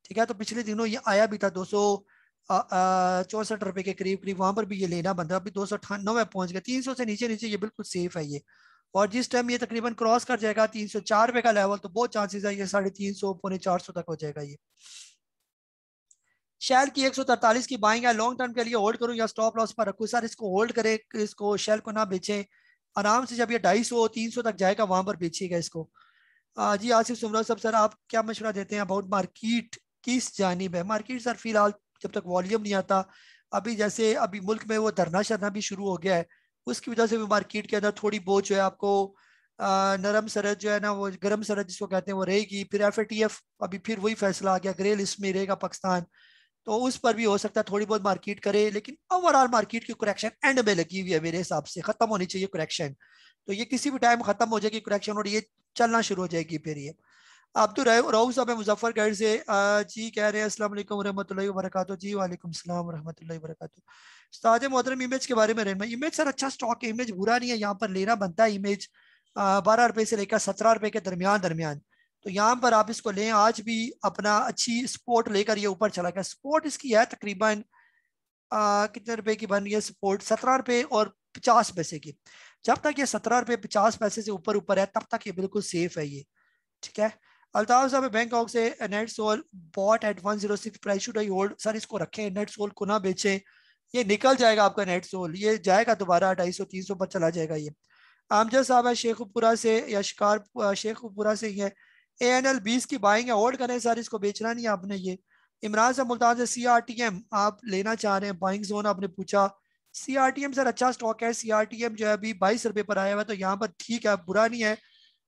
ठीक है। तो पिछले दिनों ये आया भी था 264 रुपये के करीब करीब, वहां पर भी ये लेना बंदा, अभी 298 पहुंच गया। 300 से नीचे नीचे ये बिल्कुल सेफ है ये। और जिस टाइम ये तकरीबन क्रॉस कर जाएगा 304 रुपये का लेवल, तो बहुत चांसेस है ये 350 पौने 400 तक हो जाएगा ये। शेल की 143 की बाइंग है, लॉन्ग टर्म के लिए होल्ड करूं या स्टॉप लॉस पर रखूं? सर इसको होल्ड करें, इसको शेल को ना बेचें, आराम से जब ये 250 300 तक जाएगा वहां पर बेचिएगा इसको। जी आसिफ सुमरा साहब, सर आप क्या मशवरा देते हैं अबाउट मार्केट, किस जानिब है मार्केट? सर फिलहाल जब तक वॉल्यूम नहीं आता, अभी जैसे अभी मुल्क में वो धरना शरना भी शुरू हो गया है, उसकी वजह से भी मार्केट के अंदर थोड़ी बहुत जो है आपको नरम सरद जो है ना, वो गर्म सरद जिसको कहते हैं वो रहेगी। फिर FATF अभी फिर वही फैसला आ गया, ग्रे लिस्ट में रहेगा पाकिस्तान, तो उस पर भी हो सकता है थोड़ी बहुत मार्केट करे। लेकिन ओवरऑल मार्केट की करेक्शन एंड में लगी हुई है, मेरे हिसाब से खत्म होनी चाहिए करेक्शन। तो ये किसी भी टाइम खत्म हो जाएगी करेक्शन और ये चलना शुरू हो जाएगी फिर ये। अब तो रहू साहब है मुजफ्फरगढ़ से, जी कह रहे हैं अस्सलाम वालेकुम रहमतुल्लाहि व बरकातहू। जी वालेकुम सलाम रहमतुल्लाहि व बरकातहू। उस्ताद मोहतरम, इमेज के बारे में रहना, इमेज सर अच्छा स्टॉक है, इमेज बुरा नहीं है, यहाँ पर लेना बनता है इमेज। 12 रुपए से लेकर 17 रुपए के दरमियान दरमियान, तो यहाँ पर आप इसको लें। आज भी अपना अच्छी स्पोर्ट लेकर ये ऊपर चला गया। स्पोर्ट इसकी है तकरीबन कितने रुपए की बन रही है सपोर्ट? 17 रुपए और 50 पैसे की। जब तक ये 17 रुपए 50 पैसे से ऊपर ऊपर है तब तक ये बिल्कुल सेफ है ये, ठीक है। अल्ताफ साहब बैंकॉक से, NetSol bought at 106 price should I hold? Sir इसको रखें, नेट सोल को ना बेचें, ये निकल जाएगा आपका नेट सोल, ये जाएगा दोबारा 250 300 पर चला जाएगा ये। आमजद साहब है शेखुपुरा से, या शिकार शेखुपुरा से ही है, ANL 20 की बाइंग है, होल्ड करें सर, इसको बेचना नहीं है आपने ये। इमरान साहब मुल्तान से, CRTM आप लेना चाह रहे हैं, बाइंग जोन आपने पूछा। CRTM सर अच्छा स्टॉक है, CRTM जो है अभी 22 रुपए पर आया हुआ है, तो यहाँ पर ठीक है, बुरा नहीं है,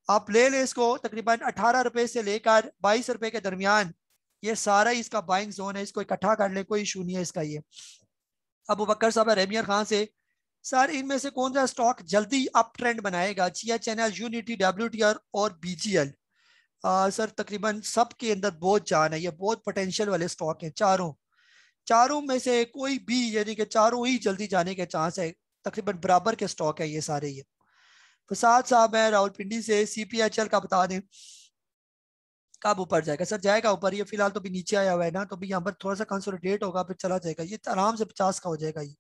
आप ले लें इसको। तकरीबन 18 रुपए से लेकर 22 रुपए के दरमियान ये सारा ही इसका बाइंग जोन है, इसको इकट्ठा कर ले, कोई इशू नहीं है इसका ये। अबू बकर साहब रेमियर खान से, सर इनमें से कौन सा स्टॉक जल्दी अप ट्रेंड बनाएगा? GHNL, यूनिटी, WTR और BGL? सर तकरीबन सब के अंदर बहुत जान है, ये बहुत पोटेंशियल वाले स्टॉक हैं चारों। चारों में से कोई भी, यानी कि चारों ही जल्दी जाने के चांस है, तकरीबन बराबर के स्टॉक है ये सारे ये। फसाद साहब है रावलपिंडी से, CPHL का बता दें कब ऊपर जाएगा? सर जाएगा ऊपर, ये फिलहाल तो भी नीचे आया हुआ है ना, तो भी यहाँ पर थोड़ा सा कंसोलिडेट होगा फिर चला जाएगा ये, आराम से 50 का हो जाएगा ये।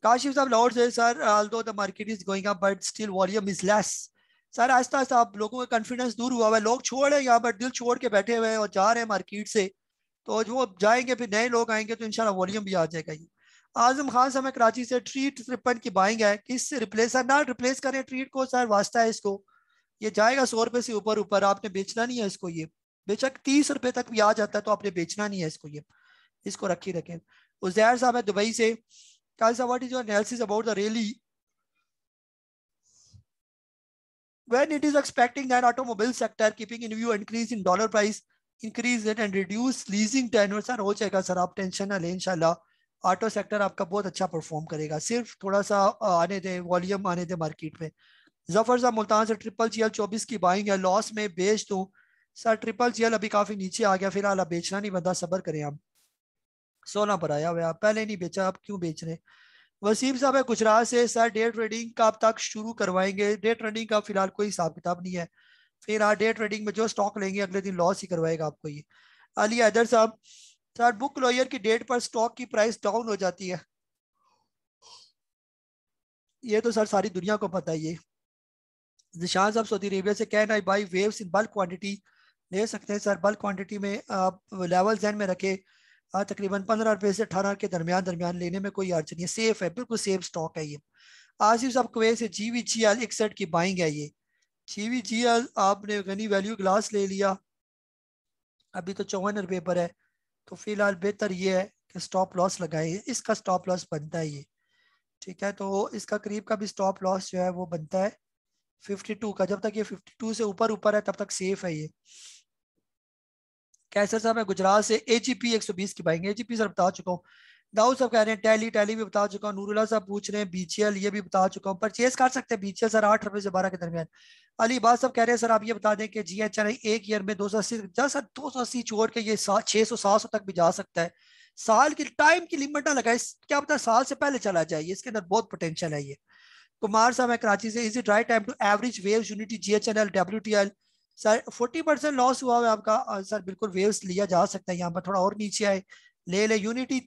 काशिफ साहब लाहौर से, sir although the market is going up but still volume is less? Sir Aahista Aahista आप लोगों का कॉन्फिडेंस दूर हुआ हुआ है, लोग छोड़ रहे हैं यहाँ पर, दिल छोड़ के बैठे हुए हैं और जा रहे हैं मार्केट से। तो जो अब जाएंगे फिर नए लोग आएंगे तो इंशाल्लाह वॉल्यूम भी आ जाएगा ये। आजम खान साहब कराची से, ट्रीट 53 की बाइंग है, किससे रिप्लेस? सर ना रिप्लेस करें ट्रीट को, सर वास्ता है इसको, ये जाएगा 100 रुपए से ऊपर ऊपर, आपने बेचना नहीं है इसको ये। बेशक 30 रुपए तक भी आ जाता है तो आपने बेचना नहीं है इसको ये, इसको रखी रखें। उजैर साहब है दुबई से, कल साहब what is your analysis about the rally when it is expecting that automobile sector keeping in view increase in dollar price, increase it and reduce leasing tenure? Sir हो जाएगा सर, आप टेंशन ना लें, इंशाल्लाह ऑटो सेक्टर आपका बहुत अच्छा परफॉर्म करेगा, सिर्फ थोड़ा सा आने दे, वॉल्यूम आने दे मार्केट में। जफर साहब मुल्तान से, GGL 24 की बाइंग है, लॉस में बेच दूं? सर GGL अभी काफी नीचे आ गया, फिलहाल आप बेचना नहीं बंदा, सबर करें आप, 16 पर आया हुआ, आप पहले नहीं बेचा, आप क्यों बेच रहे? वसीम साहब है गुजरात से, सर डे ट्रेडिंग कब तक शुरू करवाएंगे? डे ट्रेडिंग का फिलहाल कोई हिसाब किताब नहीं है, फिर आप डे ट्रेडिंग में जो स्टॉक लेंगे अगले दिन लॉस ही करवाएगा आपको ये। अली हैदर साहब, सर बुक क्लोजर की डेट पर स्टॉक की प्राइस डाउन हो जाती है? ये तो सर सारी दुनिया को पता है ये। निशान साहब सऊदी अरेबिया से, can I by waves in bulk quantity? ले सकते हैं सर, बल्क क्वांटिटी में आप लेवल जहन में रखे, तकरीबन 15 रुपए से 18 के दरमियान दरमियान लेने में कोई अर्ज नहीं है, सेफ है, बिल्कुल सेफ स्टॉक है ये। आसिफ साहब कुवैत से, GVGL 61 की बाइंग है ये। GVGL आपने गनी वैल्यू ग्लास ले लिया, अभी तो 54 रुपए पर है, तो फिलहाल बेहतर ये है कि स्टॉप लॉस लगाए, इसका स्टॉप लॉस बनता है ये, ठीक है। तो इसका करीब का भी स्टॉप लॉस जो है वो बनता है 52 का, जब तक ये 52 से ऊपर ऊपर है तब तक सेफ है ये। कैसर साहब है गुजरात से, AGP 120 की बाइंग, AGP सर बता चुका हूँ। दाऊद साहब कह रहे हैं टैली भी बता चुका हूँ। नूरुल्लाह साहब पूछ रहे हैं BGL, ये भी बता चुका हूँ, परचेज कर सकते हैं BGL सर 8 रुपए से 12 के दरमियान। अली बात साहब कह रहे हैं सर आप ये बता दें कि GHNI एक ईयर में 280, सर 280 छोड़ के ये 600 700 तक भी जा सकता है, साल की टाइम की लिमिट ना लगाए, क्या पता साल से पहले चला जाए, इसके अंदर बहुत पोटेंशियल है ये। कुमार साहब है कराची से, is it right time to average Waves Unity GHNL WTL? Sir 40% loss हुआ है आपका। सर बिल्कुल वेव्स लिया जा सकता है, यहाँ पर थोड़ा और नीचे आए ले ले, यूनिटी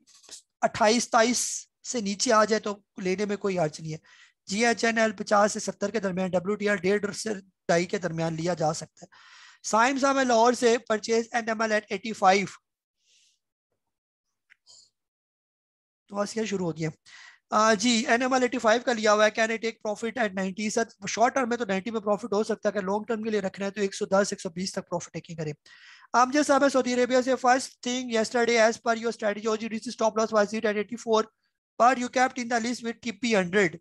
28-23 से नीचे आ जाए तो लेने में कोई अर्ज नहीं है। GHNL 50 से 70 के दरमियान, WTL 1.5 से 2.5 के दरमियान लिया जा सकता है। साइम साहब है लाहौर से, परचेज NML एट 85। तो बस ये शुरू हो गया। जी NML 85 का लिया हुआ है, can I take profit at 90? Sir short term में तो 90 में प्रॉफिट हो सकता है, अगर लॉन्ग टर्म के लिए रखना है तो 110-120 तक प्रॉफिट टेकिंग करें। आमजद साहब है सऊदी अरेबिया से, first thing yesterday as per your strategy OGDC stop loss was hit at 84 but you kept in the list with TP 100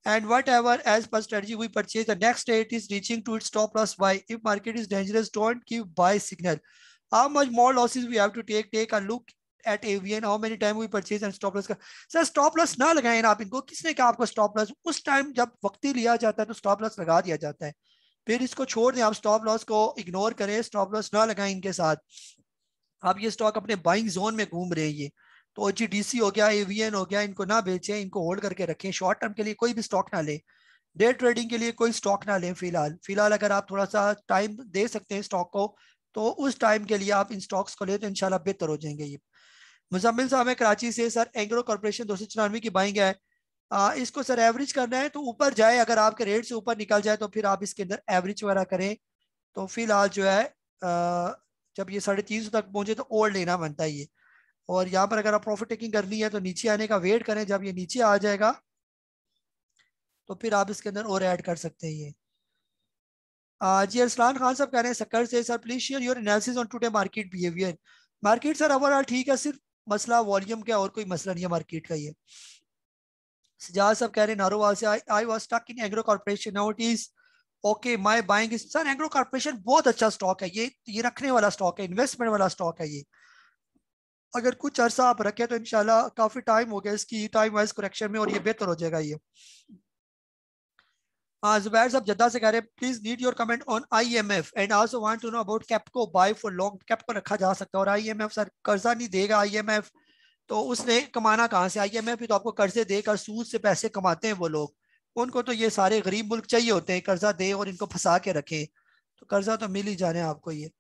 and whatever as per strategy we purchase the next day it is reaching to its stop loss. Why? If market is dangerous, don't give buy signal. How much more losses we have to take a look at AVN, how many time we purchase and stop loss का। सर स्टॉप लॉस ना लगाएं आप इनको, किसने कहा आपको स्टॉप लॉस? उस टाइम जब वक्ती लिया जाता है तो स्टॉप लॉस लगा दिया जाता है, फिर इसको छोड़ दें, आप स्टॉप लॉस को इग्नोर करें, स्टॉप लॉस ना लगाएं इनके साथ। आप ये स्टॉक अपने बाइंग जोन में घूम रहे हैं ये, तो OGDC हो गया, AVN हो गया, इनको ना बेचें, इनको होल्ड करके रखें। शॉर्ट टर्म के लिए कोई भी स्टॉक ना लें, डे ट्रेडिंग के लिए कोई स्टॉक ना लें। फिलहाल अगर आप थोड़ा सा टाइम दे सकते हैं स्टॉक को, तो उस टाइम के लिए आप इन स्टॉक्स को ले तो इंशाल्लाह बेहतर हो जाएंगे ये। मुजम्मिल साहब है कराची से, सर एग्रो कॉर्पोरेशन 294 की बाइंग है, इसको सर एवरेज करना है तो ऊपर जाए, अगर आपके रेट से ऊपर निकल जाए तो फिर आप इसके अंदर एवरेज वगैरह करें। तो फिलहाल जो है जब ये 350 तक पहुंचे तो और लेना बनता है ये। और यहाँ पर अगर आप प्रॉफिट टेकिंग करनी है तो नीचे आने का वेट करें, जब ये नीचे आ जाएगा तो फिर आप इसके अंदर और ऐड कर सकते हैं ये। जी अरसलान खान साहब कह रहे हैं सक्कर से, sir please share your analysis on today market behaviour. Market sir overall ठीक है, सिर्फ मसला वॉल्यूम का, और कोई मसला नहीं है मार्केट का ये। सजाद साहब कह रहे हैं नारोवाल से, I was stuck in Agro Corporation, now it is okay my buying is. Sir Agro Corporation बहुत अच्छा स्टॉक है ये रखने वाला स्टॉक है, इन्वेस्टमेंट वाला स्टॉक है ये। अगर कुछ अरसा आप रखें तो इंशाल्लाह, काफी टाइम हो गया इसकी टाइम वाइज करेक्शन में, और ये बेहतर हो जाएगा ये। जुबैर साहब जद्दा से कह रहे हैं please need your comment on IMF and also want to know about Kapco buy for long. Kapco रखा जा सकता है, और IMF सर कर्जा नहीं देगा। IMF तो उसने कमाना कहाँ से? IMF भी तो आपको कर्जे देकर सूद से पैसे कमाते हैं वो लोग, उनको तो ये सारे गरीब मुल्क चाहिए होते हैं कर्जा दे और इनको फंसा के रखें, तो कर्जा तो मिल ही जाने आपको ये।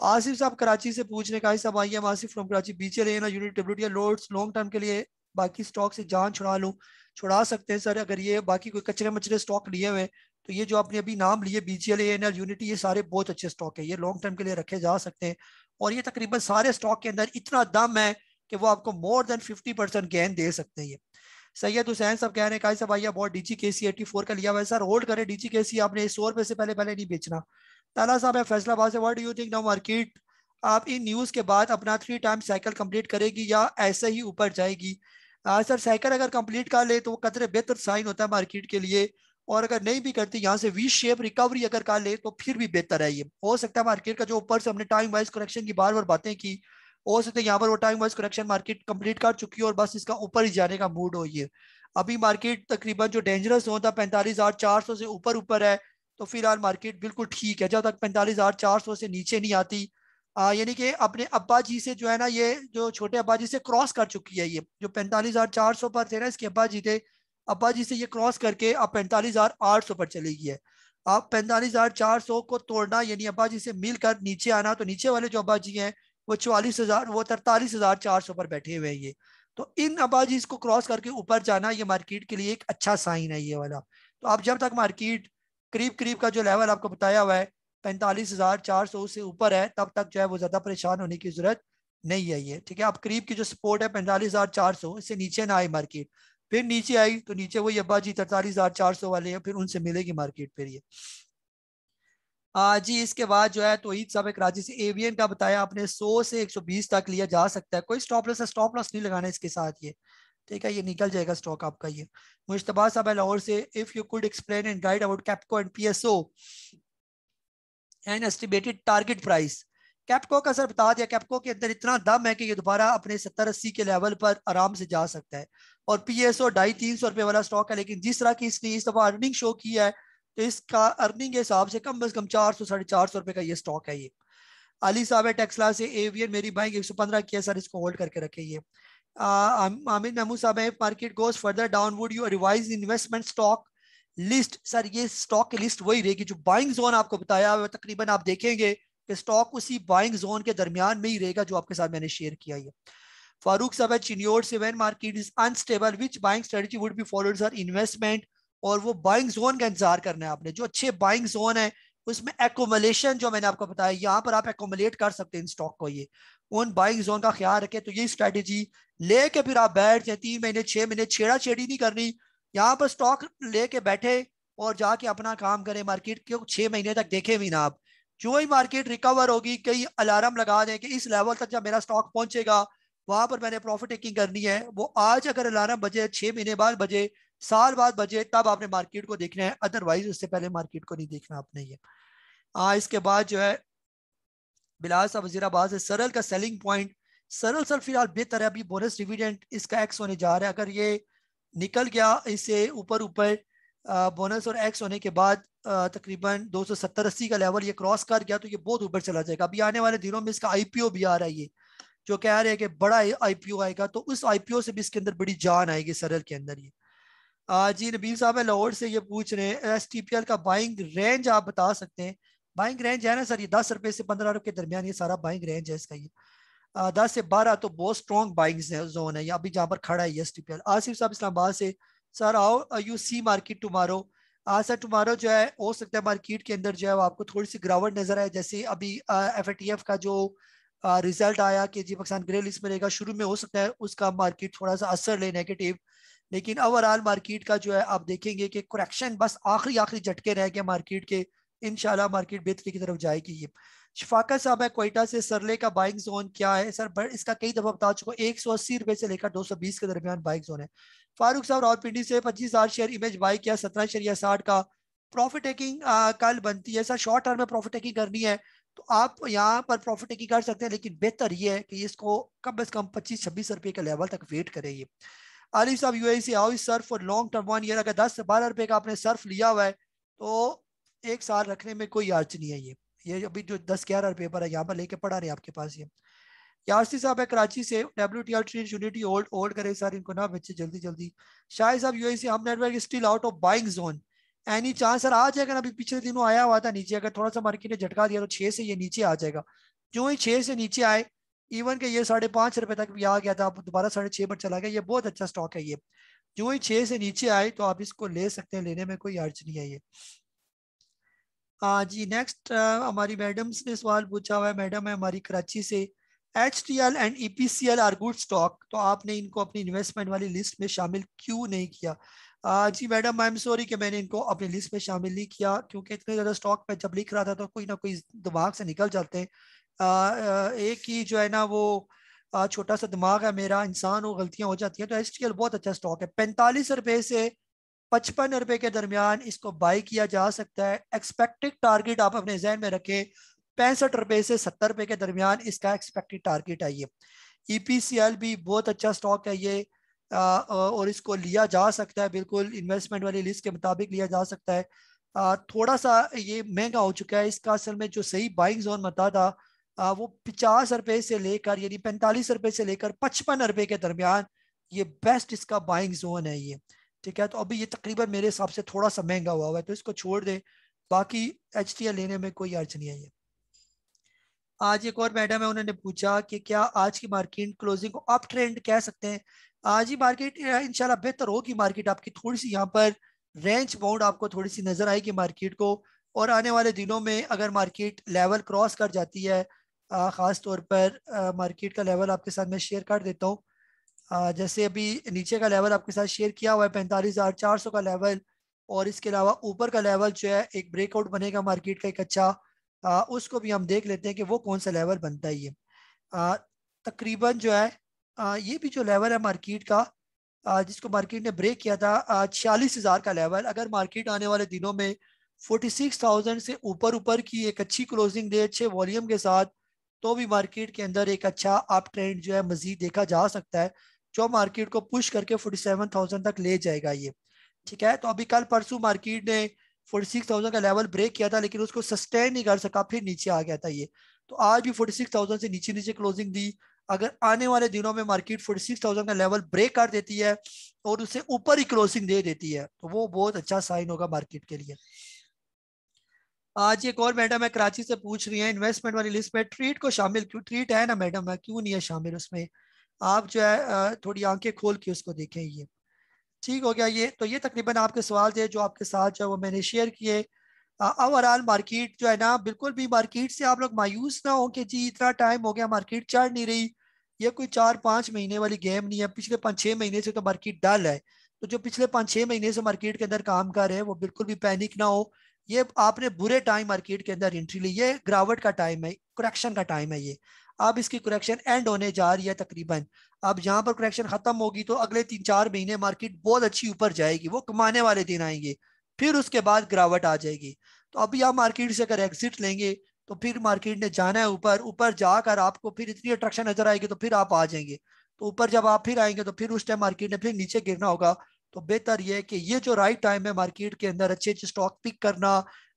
आसिफ साहब कराची से पूछने का, सब I am Asif from Karachi, बीचे लेना unit WTL loads long term के लिए, बाकी स्टॉक से जान छुड़ा लूँ? छुड़ा सकते हैं सर, अगर ये बाकी कोई कचरे मचरे स्टॉक लिए हुए, तो ये जो आपने अभी नाम लिए BGL ANL यूनिटी, ये सारे बहुत अच्छे स्टॉक है, ये लॉन्ग टर्म के लिए रखे जा सकते हैं। और ये तकरीबन सारे स्टॉक के अंदर इतना दम है कि वो आपको मोर देन 50% गेन दे सकते हैं ये। सैयद हुसैन साहब कह रहे हैं साहब भैया बहुत DGKC 84 का लिया हुआ है, सर होल्ड करें DGKC, आपने 100 रुपए से पहले पहले नहीं बेचना। ताला साहब है फैसलाबाद से, what do you think now market आप इन न्यूज के बाद अपना 3 टाइम साइकिल कंप्लीट करेगी या ऐसे ही ऊपर जाएगी? सर साइकिल अगर कंप्लीट कर ले तो वो कतरे बेहतर साइन होता है मार्केट के लिए, और अगर नहीं भी करती, यहाँ से वी शेप रिकवरी अगर कर ले तो फिर भी बेहतर है ये। हो सकता है मार्केट का जो ऊपर से हमने टाइम वाइज करेक्शन की बार बार बातें की, हो सकता है यहाँ पर वो time wise correction market complete कर चुकी है और बस इसका ऊपर ही जाने का मूड हो ये। अभी मार्केट तकरीबन जो डेंजरस होता है 45,400 से ऊपर ऊपर है, तो फिलहाल मार्केट बिल्कुल ठीक है जब तक 45,400 से नीचे नहीं आती। यानी कि अपने अब्बा जी से जो है ना, ये जो छोटे अब्बा जी से क्रॉस कर चुकी है, ये जो 45,400 पर थे ना इसके अब्बा जी थे, अब्बा जी से ये क्रॉस करके अब 45,800 पर चली गई है। अब 45,400 को तोड़ना यानी अब्बा जी से मिलकर नीचे आना, तो नीचे वाले जो अब्बा जी हैं वो 44,000 वो 43,400 पर बैठे हुए हैं ये। तो इन अब्बा जी को क्रॉस करके ऊपर जाना ये मार्केट के लिए एक अच्छा साइन है ये वाला। तो आप जब तक मार्केट करीब करीब का जो लेवल आपको बताया हुआ है 45,400 से ऊपर है, तब तक जो है वो ज्यादा परेशान होने की जरूरत नहीं है ये। ठीक है, आप करीब की जो सपोर्ट है 45,400, इससे नीचे ना आए मार्केट, फिर नीचे आई तो नीचे वही अब्बा जी 43,400 वाले हैं, फिर उनसे मिलेगी मार्केट फिर ये। जी इसके बाद जो है तौहीद साहब कराची से, एवीएन का बताया आपने 100 से 120 तक लिया जा सकता है, कोई स्टॉप लॉस है, स्टॉप लॉस नहीं लगाना इसके साथ ये। ठीक है, ये निकल जाएगा स्टॉक आपका ये। मुश्तबा साहब है लाहौर से, if you could explain and guide about Kapco and PSO and estimated target price. Kapco का सर बता दिया, कैप्को के अंदर इतना दम है कि ये दोबारा अपने 70-80 के लेवल पर आराम से जा सकता है। और PSO 250-300 रुपए वाला स्टॉक है, लेकिन जिस तरह की इसने इस दफा अर्निंग शो की है तो इसका अर्निंग के हिसाब से कम 400-450 रुपए का ये स्टॉक है ये। अली साहब है टेक्सला से, एवियन मेरी बाइंग 115 की है सर, इसको होल्ड करके रखिए। आमिर महमूद साहब है, market goes further down would you revise investment stock? List sir, ये स्टॉक की लिस्ट वही रहेगी जो बाइंग जोन आपको बताया हुआ, तकरीबन आप देखेंगे कि स्टॉक उसी बाइंग जोन के दरमियान में ही रहेगा जो आपके साथ मैंने शेयर किया है। फारूक साहब चिन्योर से, when market is unstable which buying strategy would be followed sir? Investment, और वो बाइंग जोन का इंतजार करना है आपने, जो अच्छे बाइंग जोन है उसमें एकोमलेशन, जो मैंने आपको बताया यहाँ पर आप एकोमलेट कर सकते हैं इन स्टॉक को, ये उन बाइंग जोन का ख्याल रखें। तो ये स्ट्रेटेजी लेके फिर आप बैठ जाए 3 महीने 6 महीने, छेड़ा छेड़ी नहीं करनी, यहाँ पर स्टॉक लेके बैठे और जाके अपना काम करें, मार्केट को 6 महीने तक देखे भी ना आप। जो ही मार्केट रिकवर होगी, कई अलार्म लगा दें कि इस लेवल तक जब मेरा स्टॉक पहुंचेगा वहां पर मैंने प्रॉफिट टेकिंग करनी है। वो आज अगर अलार्म बजे, 6 महीने बाद बजे, साल बाद बजे, तब आपने मार्केट को देखना है, अदरवाइज उससे पहले मार्केट को नहीं देखना आपने। ये इसके बाद जो है बिलाल साहब वजीराबाद से, सरल का सेलिंग पॉइंट, सरल सर फिलहाल बेहतर है, अभी बोनस डिविडेंड इसका एक्स होने जा रहा है, अगर ये निकल गया इससे ऊपर ऊपर बोनस और एक्स होने के बाद तकरीबन 270-80 का लेवल ये क्रॉस कर गया तो ये बहुत ऊपर चला जाएगा। अभी आने वाले दिनों में इसका आईपीओ भी आ रहा है, ये जो कह रहे हैं कि बड़ा आईपीओ आएगा, तो उस आईपीओ से भी इसके अंदर बड़ी जान आएगी सरल के अंदर। ये जी नबील साहब है लाहौर से, ये पूछ रहे हैं एसटीपीएल का बाइंग रेंज आप बता सकते हैं? बाइंग रेंज है ना सर, ये 10 रुपए से 15 रुपए के दरमियान ये सारा बाइंग रेंज है इसका। ये 10 से 12 तो बहुत स्ट्रॉन्ग बाइंग जोन है, अभी जहाँ पर खड़ा है एसटीपीएल। आसिफ साहब इस्लामाबाद से, sir how you see market tomorrow? Sir tomorrow जो है हो सकता है मार्केट के अंदर जो है आपको थोड़ी सी गिरावट नजर आए, जैसे अभी एफएटीएफ का जो रिजल्ट आया कि जी पाकिस्तान ग्रे लिस्ट में रहेगा, शुरू में हो सकता है उसका मार्केट थोड़ा सा असर ले नेगेटिव, लेकिन ओवरऑल मार्केट का जो है आप देखेंगे कि करेक्शन बस आखिरी आखिरी झटके रह गए मार्केट के, इंशाल्लाह मार्केट बेहतरी की तरफ जाएगी। ये शफाकत साहब है क्वेटा से, सरले का बाइंग जोन क्या है सर? इसका कई दफा बता चुका हूँ, 180 रुपए से लेकर 220 के दरमियान बाइंग जोन है। फारूक साहब रावलपिंडी से, 25,000 शेयर इमेज बाई किया 17.60 का, प्रॉफिट टेकिंग कल बनती है सर, शॉर्ट टर्म में प्रॉफिट टेकिंग करनी है तो आप यहाँ पर प्रॉफिट टेकिंग कर सकते हैं, लेकिन बेहतर ये है कि इसको कम से कम 25-26 रुपए के लेवल तक वेट करें। ये आलिफ साहब यूएई से, how is Surf for long term 1 year? अगर 10 से 12 रुपए का आपने सर्फ लिया हुआ है तो 1 साल रखने में कोई अर्ज नहीं है। ये अभी जो 10-11 रुपए पर है यहाँ पर लेके पड़ा रहे आपके पास। ये यासी साहब है कराची से, WTR यूनिटी होल्ड होल्ड करे सर, इनको ना बच्चे जल्दी जल्दी। शाहिद साहब यूएई से, Hum network still out of buying zone, any chance? Sir आ जाएगा ना, अभी पिछले दिनों आया हुआ था नीचे, अगर थोड़ा सा मार्केट ने झटका दिया तो 6 से ये नीचे आ जाएगा। जो ही 6 से नीचे आए, इवन के ये 5.5 रुपए तक भी आ गया था, अब दोबारा 6.5 पर चला गया, ये बहुत अच्छा स्टॉक है। ये जो ही 6 से नीचे आए तो आप इसको ले सकते हैं, लेने में कोई अर्ज नहीं है। ये जी नेक्स्ट हमारी मैडम्स ने सवाल पूछा हुआ है, मैडम है हमारी कराची से, HTL and EPCL are good stock, तो आपने इनको अपनी इन्वेस्टमेंट वाली लिस्ट में शामिल क्यों नहीं किया? जी मैडम आई एम सॉरी कि मैंने इनको अपनी लिस्ट में शामिल नहीं किया, क्योंकि इतने ज़्यादा स्टॉक पे जब लिख रहा था तो कोई ना कोई दिमाग से निकल जाते हैं। एक ही जो है ना वो छोटा सा दिमाग है मेरा, इंसान वो गलतियां हो जाती हैं। तो HTL बहुत अच्छा स्टॉक है, 45 रुपए से 55 रुपए के दरमियान इसको बाई किया जा सकता है। एक्सपेक्टेड टारगेट आप अपने जहन में रखें, 65 रुपए से 70 रुपए के दरमियान इसका एक्सपेक्टेड टारगेट है। ये EPCL भी बहुत अच्छा स्टॉक है ये, और इसको लिया जा सकता है, बिल्कुल इन्वेस्टमेंट वाली लिस्ट के मुताबिक लिया जा सकता है। थोड़ा सा ये महंगा हो चुका है, इसका असल में जो सही बाइंग जोन बता था वो 50 रुपए से लेकर, यानी 45 रुपए से लेकर 55 रुपए के दरमियान ये बेस्ट इसका बाइंग जोन है। ये ठीक है, तो अभी ये तकरीबन मेरे हिसाब से थोड़ा सा महंगा हुआ है, तो इसको छोड़ दे, बाकी HTL लेने में कोई अर्ज नहीं है। ये आज एक और मैडम है, उन्होंने पूछा कि क्या आज की मार्केट क्लोजिंग को अप ट्रेंड कह सकते हैं? आज ही मार्केट इंशाल्लाह बेहतर होगी, मार्केट आपकी थोड़ी सी यहाँ पर रेंज बाउंड आपको थोड़ी सी नजर आएगी मार्केट को, और आने वाले दिनों में अगर मार्केट लेवल क्रॉस कर जाती है, खास तौर पर मार्केट का लेवल आपके साथ मैं शेयर कर देता हूँ। जैसे अभी नीचे का लेवल आपके साथ शेयर किया हुआ है 45,400 का लेवल, और इसके अलावा ऊपर का लेवल जो है एक ब्रेकआउट बनेगा मार्केट का एक अच्छा, उसको भी हम देख लेते हैं कि वो कौन सा लेवल बनता है। ये तकरीबन जो है ये भी जो लेवल है मार्केट का, जिसको मार्केट ने ब्रेक किया था 46,000 का लेवल, अगर मार्केट आने वाले दिनों में 46,000 से ऊपर ऊपर की एक अच्छी क्लोजिंग दे अच्छे वॉल्यूम के साथ, तो भी मार्केट के अंदर एक अच्छा अप ट्रेंड जो है मजीद देखा जा सकता है, जो मार्केट को पुश करके 47,000 तक ले जाएगा। ये ठीक है, तो अभी कल परसों मार्केट ने 46,000 का लेवल ब्रेक किया था, लेकिन उसको सस्टेन नहीं कर सका, फिर नीचे आ गया था ये, तो आज भी 46,000 से नीचे नीचे क्लोजिंग दी। अगर आने वाले दिनों में मार्केट 46,000 का लेवल ब्रेक कर देती है और उससे ऊपर ही क्लोजिंग दे देती है तो वो बहुत अच्छा साइन होगा मार्केट के लिए। आज एक और मैडम है कराची से पूछ रही है इन्वेस्टमेंट वाली लिस्ट में ट्रीट को शामिल क्यों, ट्रीट है ना मैडम, क्यों नहीं है शामिल उसमें, आप जो है थोड़ी आंखें खोल के उसको देखें। ये ठीक हो गया। ये तो ये तकरीबन आपके सवाल थे जो आपके साथ जो है वो मैंने शेयर किए। ओवरऑल मार्केट जो है ना, बिल्कुल भी मार्केट से आप लोग मायूस ना हो कि जी इतना टाइम हो गया मार्केट चढ़ नहीं रही। ये कोई 4-5 महीने वाली गेम नहीं है, पिछले 5-6 महीने से तो मार्केट डल है। तो जो पिछले 5-6 महीने से मार्केट के अंदर काम कर रहे हैं वो बिल्कुल भी पैनिक ना हो। ये आपने बुरे टाइम मार्केट के अंदर एंट्री ली, ये गिरावट का टाइम है, करेक्शन का टाइम है ये। अब इसकी करेक्शन एंड होने जा रही है तकरीबन। अब यहाँ पर करेक्शन खत्म होगी तो अगले 3-4 महीने मार्केट बहुत अच्छी ऊपर जाएगी, वो कमाने वाले दिन आएंगे। फिर उसके बाद गिरावट आ जाएगी। तो अभी आप मार्केट से अगर एग्जिट लेंगे तो फिर मार्केट ने जाना है ऊपर, ऊपर जाकर आपको फिर इतनी अट्रैक्शन नजर आएगी तो फिर आप आ जाएंगे। तो ऊपर जब आप फिर आएंगे तो फिर उस टाइम मार्केट ने फिर नीचे गिरना होगा। तो बेहतर यह है कि ये जो राइट टाइम है मार्केट के अंदर अच्छे अच्छे स्टॉक पिक करना।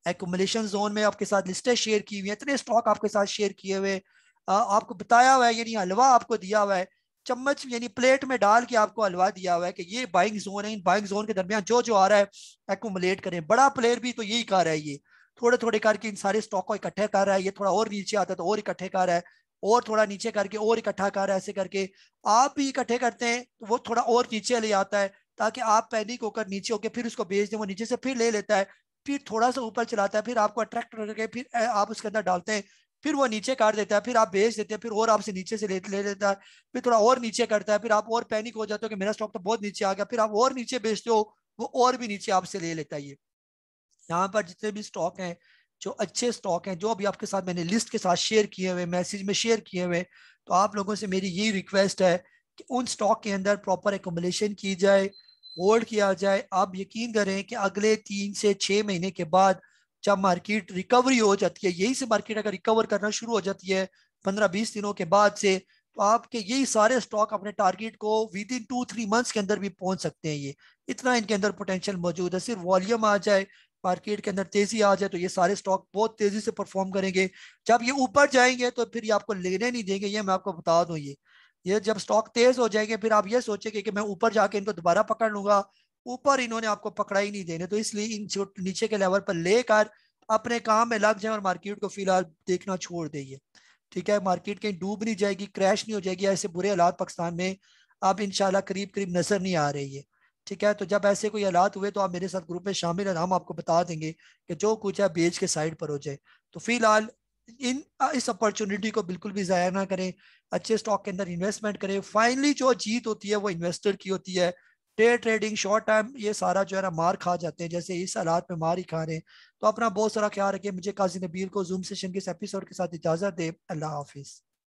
एकुमुलेशन जोन में आपके साथ लिस्टें शेयर की हुई है, इतने स्टॉक आपके साथ शेयर किए हुए, आपको बताया हुआ है, यानी हलवा आपको दिया हुआ है, चम्मच यानी प्लेट में डाल के आपको हलवा दिया हुआ है कि ये बाइंग जोन है, इन बाइंग जोन के दरमियान जो जो आ रहा है एक्यूमुलेट करें। बड़ा प्लेयर भी तो यही कर रहा है, ये थोड़े थोड़े करके इन सारे स्टॉक को इकट्ठे कर रहा है। ये थोड़ा और नीचे आता है तो और इकट्ठे कर रहा है, और थोड़ा नीचे करके और इकट्ठा कर रहा है। ऐसे करके आप भी इकट्ठे करते हैं तो वो थोड़ा और नीचे ले आता है, ताकि आप पैनिक होकर नीचे होकर फिर उसको बेच दें, वो नीचे से फिर ले लेता है, फिर थोड़ा सा ऊपर चलाता है, फिर आपको अट्रैक्ट करके फिर आप उसके अंदर डालते हैं, फिर वो नीचे काट देता है, फिर आप बेच देते हैं, फिर और आपसे नीचे से ले लेता है, फिर थोड़ा और नीचे करता है, फिर आप और पैनिक हो जाते हो कि मेरा स्टॉक तो बहुत नीचे आ गया, फिर आप और नीचे बेचते हो, वो और भी नीचे आपसे ले लेता है। ये यहाँ पर जितने भी स्टॉक हैं, जो अच्छे स्टॉक हैं, जो अभी आपके साथ मैंने लिस्ट के साथ शेयर किए हुए, मैसेज में शेयर किए हुए, तो आप लोगों से मेरी यही रिक्वेस्ट है कि उन स्टॉक के अंदर प्रॉपर एकोमोडेशन की जाए, होल्ड किया जाए। आप यकीन करें कि अगले 3 से 6 महीने के बाद जब मार्केट रिकवरी हो जाती है, यही से मार्केट अगर रिकवर करना शुरू हो जाती है 15-20 दिनों के बाद से, तो आपके यही सारे स्टॉक अपने टारगेट को विद इन 2-3 मंथ्स के अंदर भी पहुंच सकते हैं। ये इतना इनके अंदर पोटेंशियल मौजूद है। सिर्फ वॉल्यूम आ जाए, मार्केट के अंदर तेजी आ जाए, तो ये सारे स्टॉक बहुत तेजी से परफॉर्म करेंगे। जब ये ऊपर जाएंगे तो फिर ये आपको लेने नहीं देंगे, ये मैं आपको बता दूं। ये जब स्टॉक तेज हो जाएंगे फिर आप ये सोचेंगे कि मैं ऊपर जाके इनको दोबारा पकड़ लूंगा, ऊपर इन्होंने आपको पकड़ा ही नहीं देने। तो इसलिए इन नीचे के लेवल पर लेकर अपने काम में लग जाए और मार्केट को फिलहाल देखना छोड़ देंगे। ठीक है, मार्केट कहीं डूब नहीं जाएगी, क्रैश नहीं हो जाएगी, ऐसे बुरे हालात पाकिस्तान में अब इंशाल्लाह करीब करीब नजर नहीं आ रही है। ठीक है, तो जब ऐसे कोई हालात हुए तो आप मेरे साथ ग्रुप में शामिल हैं, हम आपको बता देंगे कि जो कुछ है बेच के साइड पर हो जाए। तो फिलहाल इन इस अपॉर्चुनिटी को बिल्कुल भी जाया ना करें, अच्छे स्टॉक के अंदर इन्वेस्टमेंट करें। फाइनली जो जीत होती है वो इन्वेस्टर की होती है। डे ट्रेडिंग शॉर्ट टाइम ये सारा जो है ना मार खा जाते हैं, जैसे इस हालात में मार ही खा रहे हैं। तो अपना बहुत सारा ख्याल रखिए। मुझे काजी नबील को जूम सेशन के इस एपिसोड के साथ इजाजत दे। अल्लाह हाफिज।